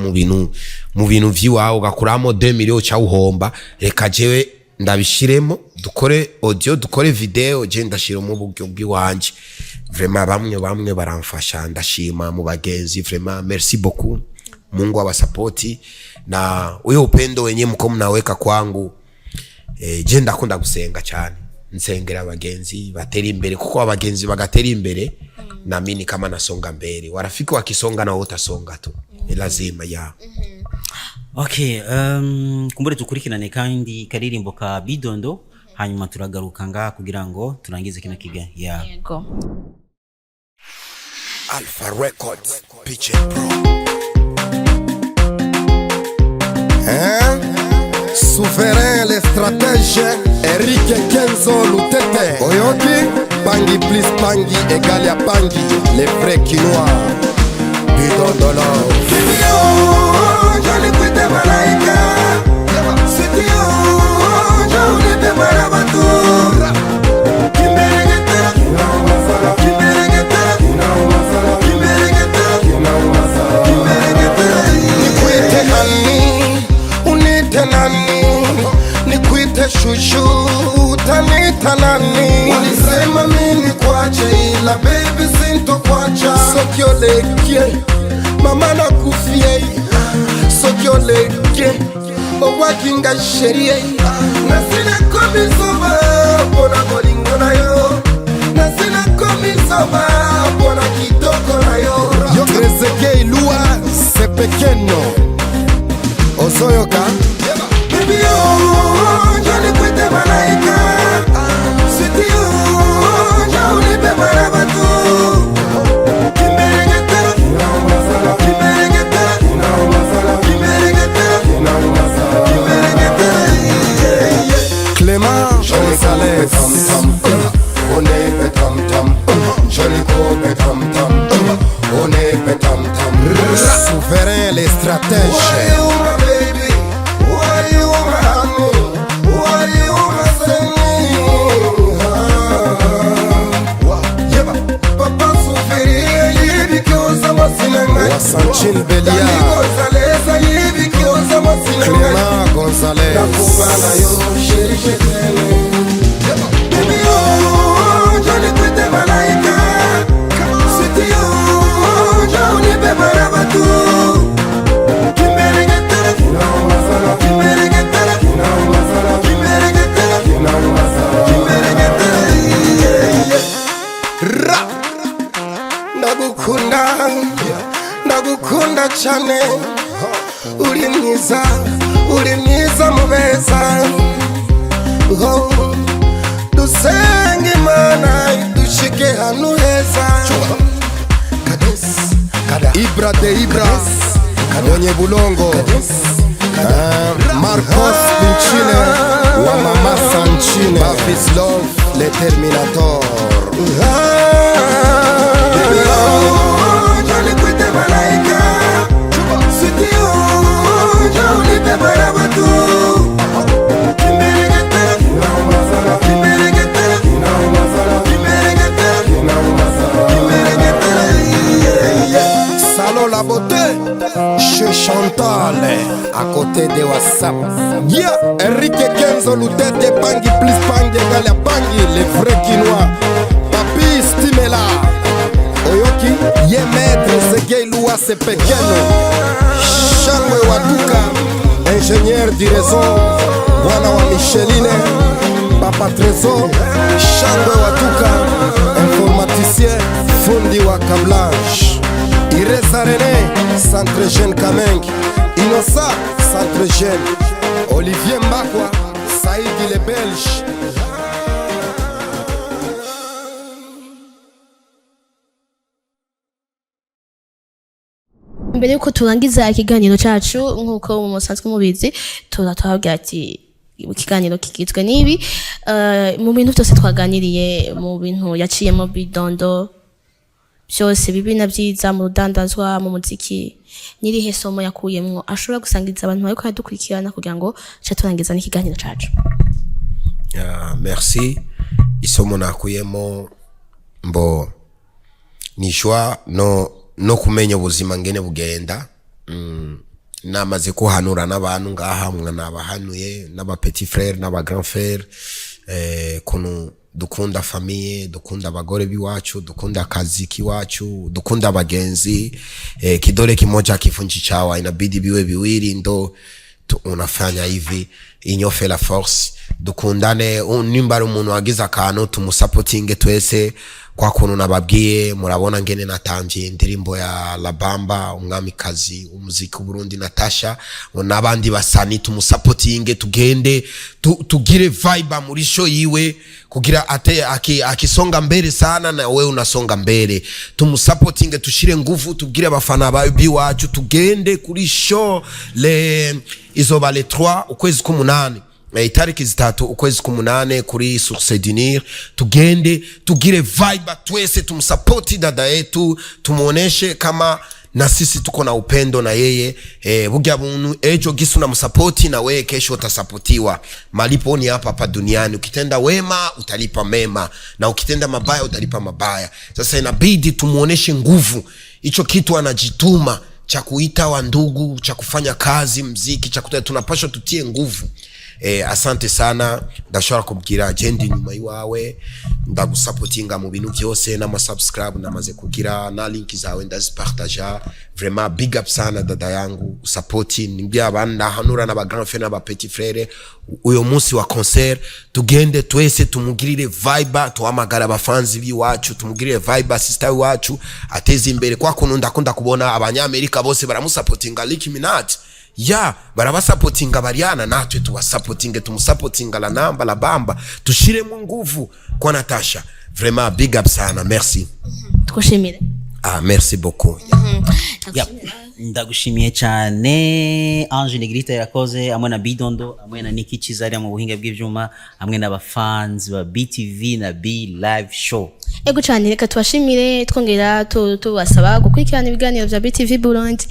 mu bintu vyiwawe gakuramo 2 million cha uhomba. Reka jewe ndabishiremo dukore audio dukore video je ndashira mu buryo bw'iwanje vraiment. Bamwe baramfasha ndashima mu bagenzi vraiment merci beaucoup. Mungu abasupporti na uyo upendo wenye mko mnaweka kwangu. Je ndakunda gusenga cyane nsengera abagenzi batera imbere kuko abagenzi bagatera imbere na mimi kama nasonga mbele warafiki wakisonga na utasonga tu lazima Okay, kumbure tukurikirane kandi karirimbo ka Bidondo hanyuma turagaruka nga kugira ngo turangize kino kiga Yego Alpha Records PJ Pro Souverain les stratèges Eric Kenzo Lutete Oyoki Pangi plus Pangi égal à Pangi les vrais Quinois Bidondo Jali kwite malaika Sitio Jali te marabatura Kimeregetera Kimeregetera Sema mimi kwache ila baby sintokuacha. Sokyolekie mama nakufie, sokyolekie owakinga sherie. Nasina komisoba pona bolingo na yo, nasina komisoba pona kitoko na yo. Yokrezeke ilua sepekeno osoyoka. Baby yo jali kwete malaika, sweetie yo jali be marabatu. Clément Gonzalez, on est pétam tam, joli copain tam tam, on est pétam tam. Souverain les stratèges. Why you my baby? Why you my honey? Why you my sunny? Papa souffrir, yibi kioza masinanga. Wasanchin Belia. Gonzalez, yibi kioza masinanga. Clément Gonzalez. Nakubana yo, chéri chéri. Baby yo, joli kwete malaika. Sweetie yo, joli be marabatu. Kimerengetele, kimerengetele, kimerengetele, kimerengetele. Ra, ndagukunda, ndagukunda cyane. Uri mwiza, uri mwiza mubeza. Oh, dusenge Imana dushike hanu heza. Ibra de Ibra, mwenye bulongo. Marcos Pinchine, wa mama Sanchine. Bafis Love, le Terminator. Jali kwete malaika, sweetie yo jali be marabatu. Salon la beauté chez Chantal à côté de WhatsApp. Yeah, Enrique Kenzo Lutete Pangi plus Pangi Galia Pangi, les vrais Quinois. Papi Stimela Oyoki ye maître Segei Lua c'est pequeno. Shangwe Waduka, ingénieur du réseau. Bwana wa Micheline, Papa Trésor. Shangwe Waduka, informaticien, fundi wa câblage. Ireza René, Centre Jeune Kameng. Innocent, Centre Jeune. Olivier Mbakwa, Saïdi les Belges. Mbere yuko turangiza ikiganiro cyacu nkuko musanzwe mubizi, turatwabwira ati ikiganiro kigizwe n'ibi mu bintu byose twaganiriye, mu bintu yaciyemo bidondo byose bibi na byiza, mu rudandazwa, mu muziki. Nirihe somo yakuyemwo ashobora gusangiza abantu bariko badukurikirana kugira ngo cyo turangiza n'ikiganiro cyacu? Merci. Isomo nakuyemo mbo nishwa no kumenya ubuzima ngene bugenda. Namaze kuhanura n'abantu ngaha, mwana abahanuye n'aba petit frère n'aba grand frère, kuno dukunda famille, dukunda abagore biwacu, dukunda kazi kiwacu, dukunda abagenzi. Kidole kimoja kifunji chawa, inabidi biwe biwili ndo unafanya hivi, inyofe la force. Dukundane, nimbara umuntu wagize akantu tumusupportinge twese. Kwa kuntu nababwiye, murabona ngene natangiye indirimbo ya La Bamba, umwamikazi umuziki w'Uburundi Natasha, n'abandi basani tumusupportinge, tugende tugire vibe muri show yiwe kugira ate akisonga mbere sana na wewe unasonga mbere. Tumusupportinge, tushire nguvu, tubwire abafana biwacu tugende kuri show izoba le 3 ukwezi k'umunani. Itariki zitatu ukwezi k'umunane kuri Source du Nil. Tugende tugire vibe twese, tumsupport dada yetu, tumuoneshe kama na sisi tuko na upendo na yeye. Burya buntu ejo gisu na msupport na wewe kesho utasupportiwa. Malipo ni hapa duniani. Ukitenda wema utalipa mema, na ukitenda mabaya utalipa mabaya. Sasa inabidi tumuoneshe nguvu. Hicho kitu anajituma cha kuita wa ndugu, cha kufanya kazi mziki, cha tunapaswa tutie nguvu. asante sana ndashobora kubwira jendi nyuma yiwawe ndagusupportinga mu bintu byose n'ama subscribe namaze kugira na link zawe ndazipartager vraiment big up sana dada yangu supporting nimbya abana hanura n'aba grand frère n'aba petit frère uyo munsi wa concert tugende twese tumugirire vibe tuhamagara abafanzi biwacu tumugirire vibe sister wacu ateze imbere kwa kuntu ndakunda kubona abanyamerika bose baramusupportinga Nicki Minaj ya barabasupportinga Bariana natwe tubasupportinge tumusupportinga la namba la bamba tushiremo nguvu kwa Natasha vraiment big up sana merci tukushimire merci beaucoup ndagushimiye cyane Ange Negrita yakoze amwe na Bidondo amwe na Niki Chizari mu buhinga bw'ivyuma amwe n'abafans ba BTV na B live show. Ego cyane reka tubashimire twongera tubasaba gukurikirana ibiganiro bya BTV Burundi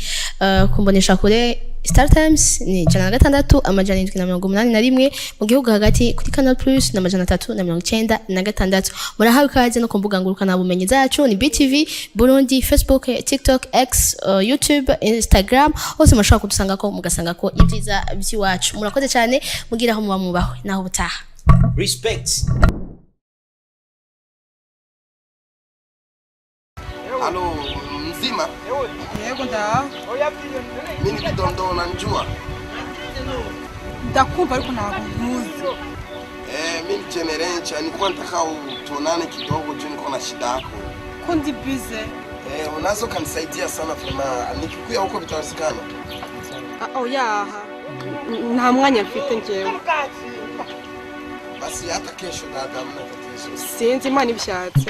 kumbonesha kure Star Times ni 681 mu gihugu hagati kuri Canal Plus na 396 murahawe kaze no kumbuga ngurukana bumenyi zacu ni BTV Burundi Facebook TikTok X YouTube Instagram hose mashaka kudusanga ko mugasanga ko ibyiza by'iwacu murakoze cyane mugira aho muba mubahwe naho butaha Respect. Halo mzima? Yego nda. Mimi Bidondo unanijua? Ndakumva ariko ntabwo nkuzi. Mimi Generencha nilikuwa nataka tuonane kidogo tu niko na shida yako. Ko ndi busy. Unazo kanisaidia sana fema nikikuya huko bitawezekana? Oya. Nta mwanya mfite ngewe. Basi hata kesho dada mna tatizo. Sinzi Imana ibishatse.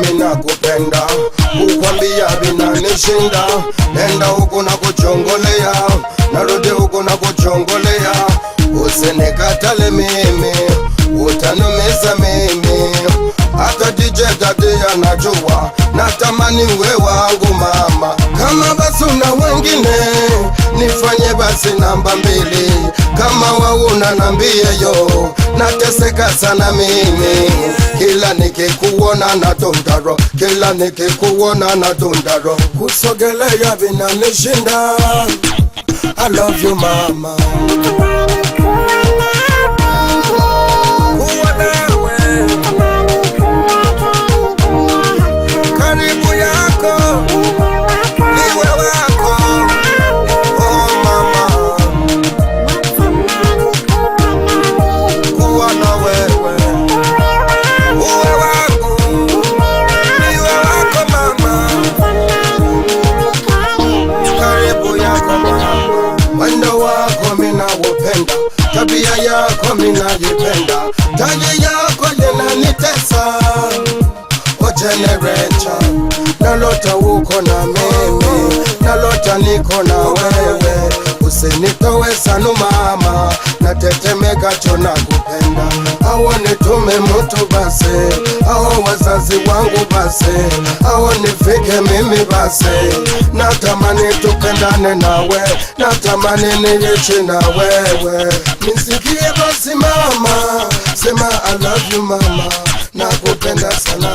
Mina kupenda kukwambia vinanishinda nenda huko na kuchongolea narudi huko na kuchongolea usinikatale mimi utanumiza mimi hata DJ Daddy anajua natamani uwe wangu mama kama basi una wengine nifanye basi namba 2 kama wauna nambie yo nateseka sana mimi kila nikikuona na dondaro kila nikikuona na dondaro kusogelea vinanishinda I love you mama karibu yako niwe wako oh mama kuwa na wewe uwe wako niwe wako mama karibu yako mama mwendo wako mina upenda tabia yako mina jipenda taji yako yenanitesa Generation nalota uko na mimi nalota niko na wewe usinitowe sanu mama natetemeka chona kupenda awo nitume mtu basi awo wazazi wangu basi awo nifike mimi basi natamani tupendane nawe natamani niishi na wewe nisikie basi mama sema I love you mama nakupenda sana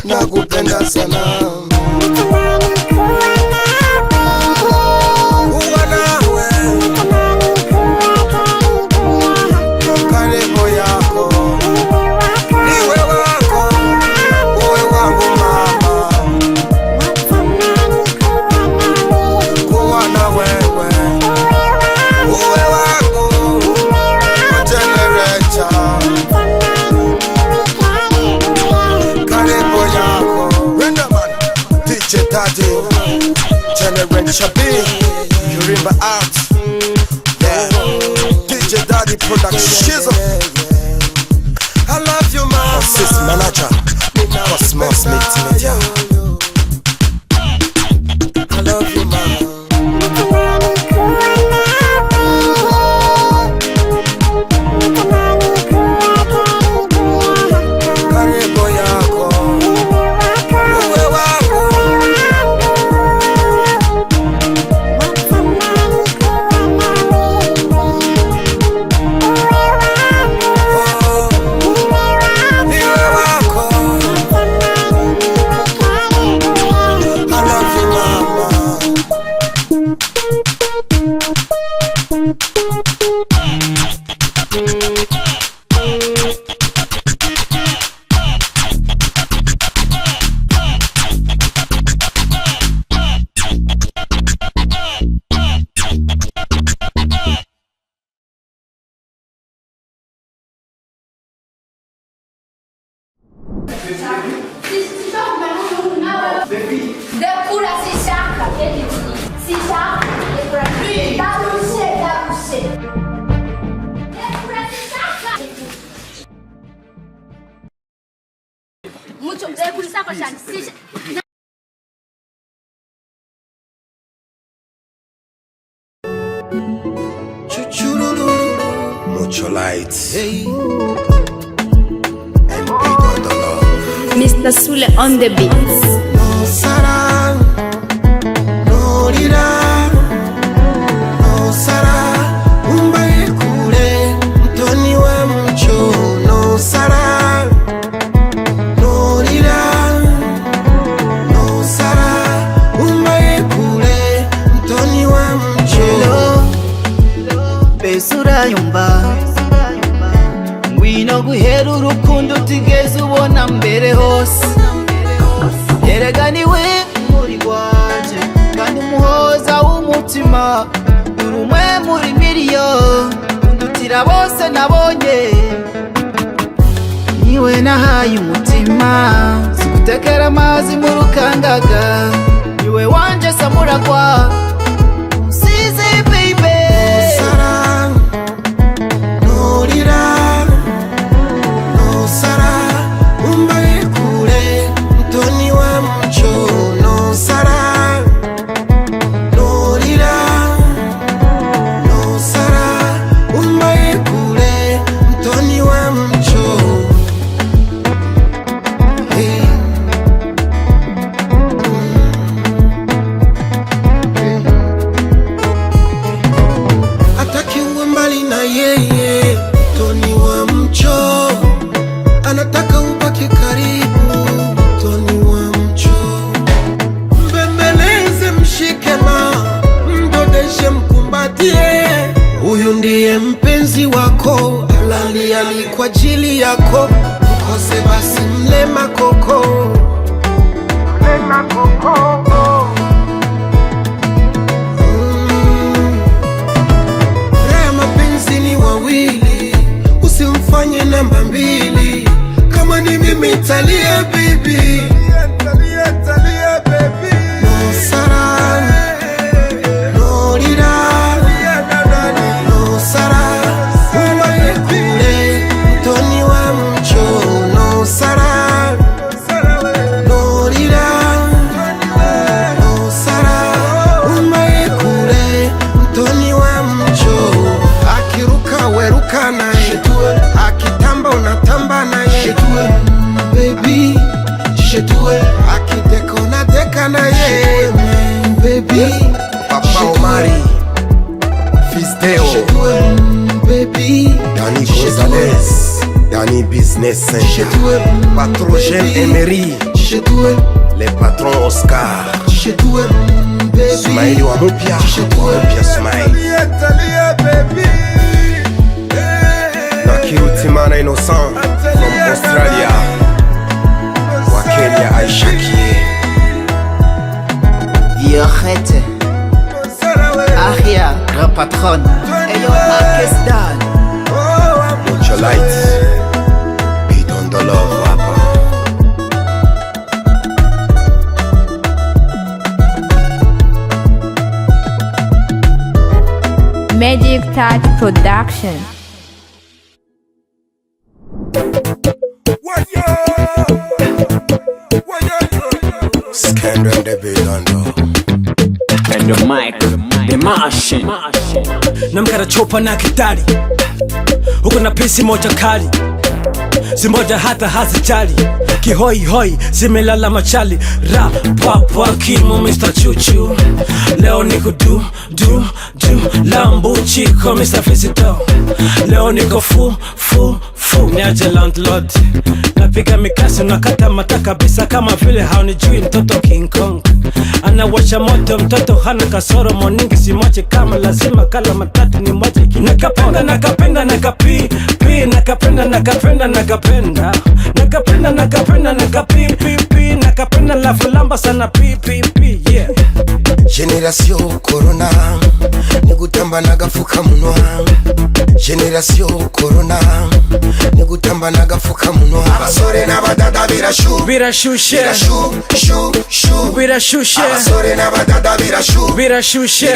nakupenda sana kuwa nawe karibu yako niwe wako uwe wangu mama kuwa na wewe uwe wako Generation Range Chapi, Yurimba Art, yeah, DJ Daddy Production. I love you, man. Sis Manager, Cosmos Multimedia. I love you, man. Mucho light, hey. And beat on the love. Mr. Sule on the beats. No Sara, no Rira, no Sara, umbaye kure, mtoni wa mcho. No Sara, no Rira, no Sara, umbaye kure, mtoni wa mcho. Besura yumba ngwino guhera urukundo utigeze ubona mbere hose. Erega niwe muri wanje kandi umuhoza w'umutima, uri umwe muri miliyoni undutira bose nabonye. Niwe nahaye umutima, sigutekera amazi mu rukangaga. Niwe wanje samuragwa usize baby. Huyu ndiye mpenzi wako, alalia ni kwa ajili yako. Mkose basi mle makoko, mle makoko. Raya mapenzi ni wawili, usimfanye namba mbili. Kama ni mimi talia baby, talia baby. No Sara, no Rira, akitamba unatamba naye baby, akideka unadeka naye baby. Papa Omari, Fisteo, baby. Dani Gonzalez, Dani Business Center, Patron Jean Emery, les patrons Oscar, Smaili wa Mupia, Smaili Nakirutimana Innocent from Australia, wa Kenya Aisha Kie, Yochete Ahia, grand patron Eyo Akesdan. Mucho light, beat on the love rapper. Magic Touch Production. Scandal the Bidando. And the mic, the machine. Namkara chopa na kitari. Huko na pisi moja kali. Si moja hata hazijali. Kihoi hoi, zimelala machali. Ra, papa, kimo, Mr. Chuchu. Leo niko do Lambo chico, Mr. Visitor. Leo niko fu Niaje landlord. Napiga mikasi, unakata mata kabisa. Kama vile haunijui mtoto King Kong. Anawasha moto mtoto hana kasoro. Moningi si moche kama lazima kala matatu ni moche. Nakapenda nakapi nakapenda nakapenda lafulamba sana pi yeah. Generation Corona Nigutamba nagafuka munwa. Generation Corona Nigutamba nagafuka munwa. Abasore n'abadada birashushe Abasore n'abadada birashushe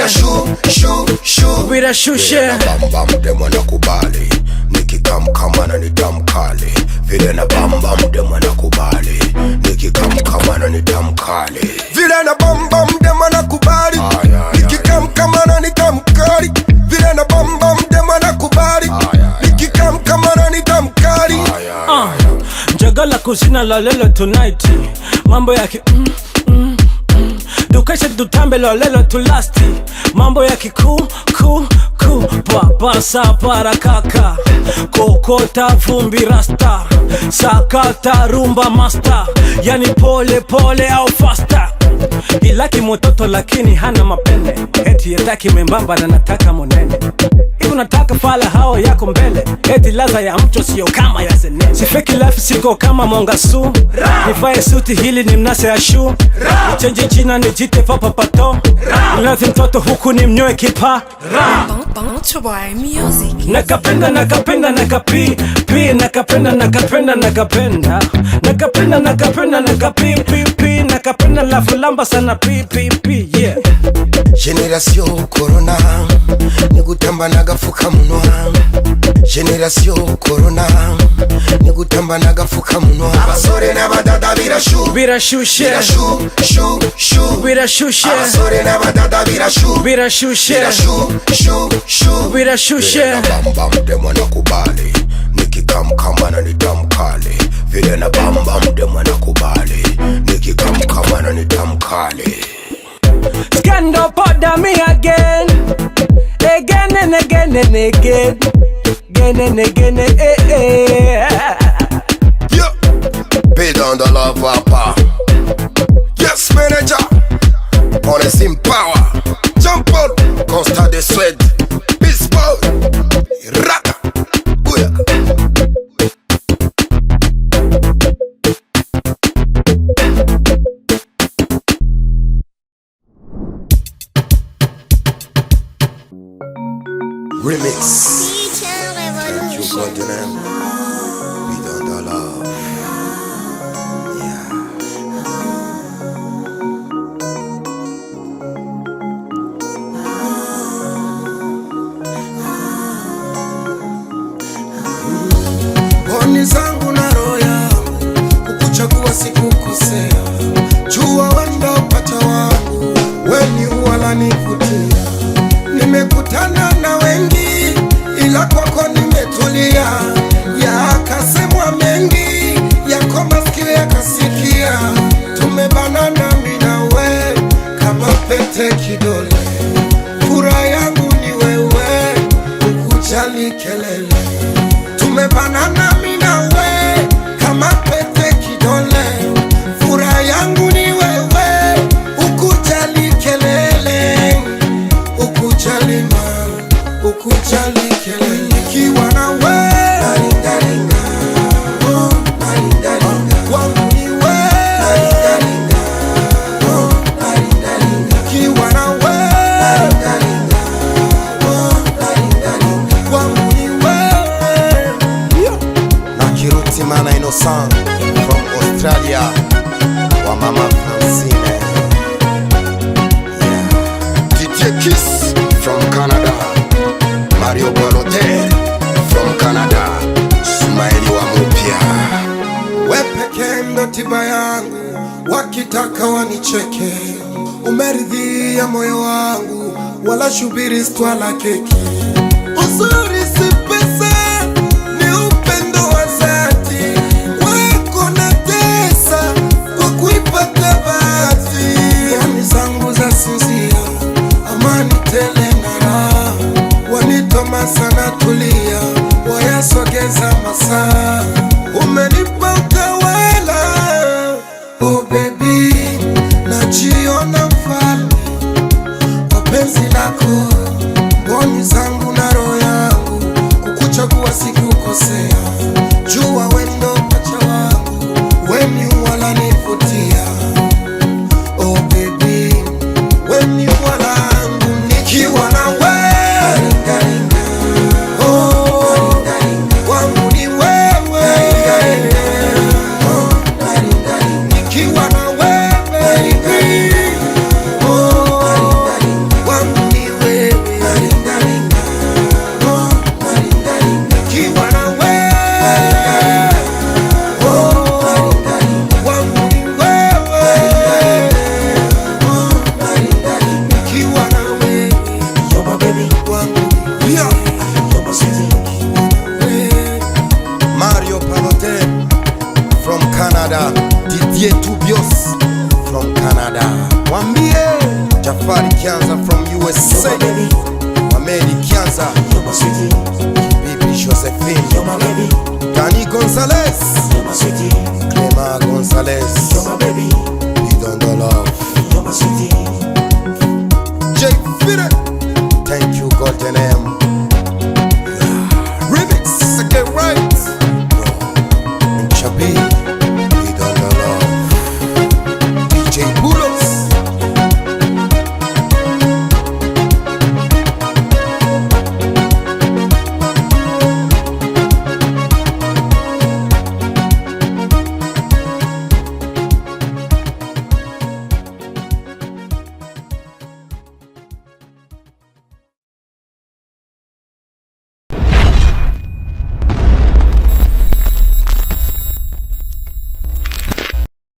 Bam demo nakubali. Nikikamkamana ni damkali. Vile na bam demo nakubali. Nikikamkamana ni damkali. Vile na bam demo nakubali. Nikikamkamana ni damkali. Vile na bam demo nakubali. Nikikamkamana ni damkali. Njagala kusina la lelo tonight. Mambo yake Dukeshe dutambe lo lelo to lasti. Mambo yake cool Pasa para kaka. Kokota vumbi rasta. Sakata rumba master. Yani pole au faster. Ilaki mototo lakini hana mapende. Eti yataki membamba na nataka monene. Iku nataka fala hao yako mbele. Eti laza ya mcho sio kama ya zenene. Sifeki life siko kama mongasu. Nifaye suti hili ni mnase ya shu. Nichenji jina nijite papa pato. Nilazi mtoto huku ni mnyoe kipa. Nakapenda nakapi nakapenda lafulamba sana pi yeah. Generation Corona Nigutamba nagafuka munwa. Generation Corona Nigutamba nagafuka munwa. Abasore n'abadada birashushe Abasore n'abadada birashushe Bam demo nakubali. Nikikamkamana ni damkali. Vile na bam demo nakubali. Nikikamkamana ni damkali. Scandal powder me again and again Yo, Bidando la papa. Yes manager. On est in power. Jump out. Constat de Suède. Bisball. Raka. Bouya. Remix. Thank you, God, your name. Bidando love. Yeah. Boni zangu na roho yangu kukuchagua sikukosea. Jua wanda upata wangu weni wala nivutia. Nimekutana na wengi ila kwako nimetulia. Yakasemwa mengi yako masikio yakasikia. Tumebanana mimi na wewe kama pete kidole. Furaha yangu ni wewe, ukujali kelele. Tumebanana mimi na wewe kama pete kidole. Furaha yangu ni wewe, ukujali kelele. Ukujali kelele. Nikiwa na wewe naringaringa. Kwangu ni wewe naringaringa. Nikiwa na wewe kwangu ni wewe. Nakiruti mana Innocent from Australia. Wa mama Francine. Yeah. DJ Kiss from Canada. wakitaka wanicheke, umeridhia moyo wangu, wala shubiri stwala keke. Uzuri si pesa, ni upendo wa dhati, wako na tesa kwa kuipata bahati. Pwani zangu za sinzia, amani tele na raha, wanitoma sana tulia, wayasogeza masaa. Umenipa utawala, oh baby, najiona mfalme kwa penzi lako. Mboni zangu na roho yangu, kukuchagua sikukosea. Jua wendo pacha wangu, weni wala nivutia. Oh baby, weni wala angu nikiwa na wewe. Mario Palote from Canada, Didier Tubios from Canada, Wambie Jafari Kianza from USA, Wamedi Kianza, Bibi Josephine, Dani Gonzalez, Clema Gonzalez,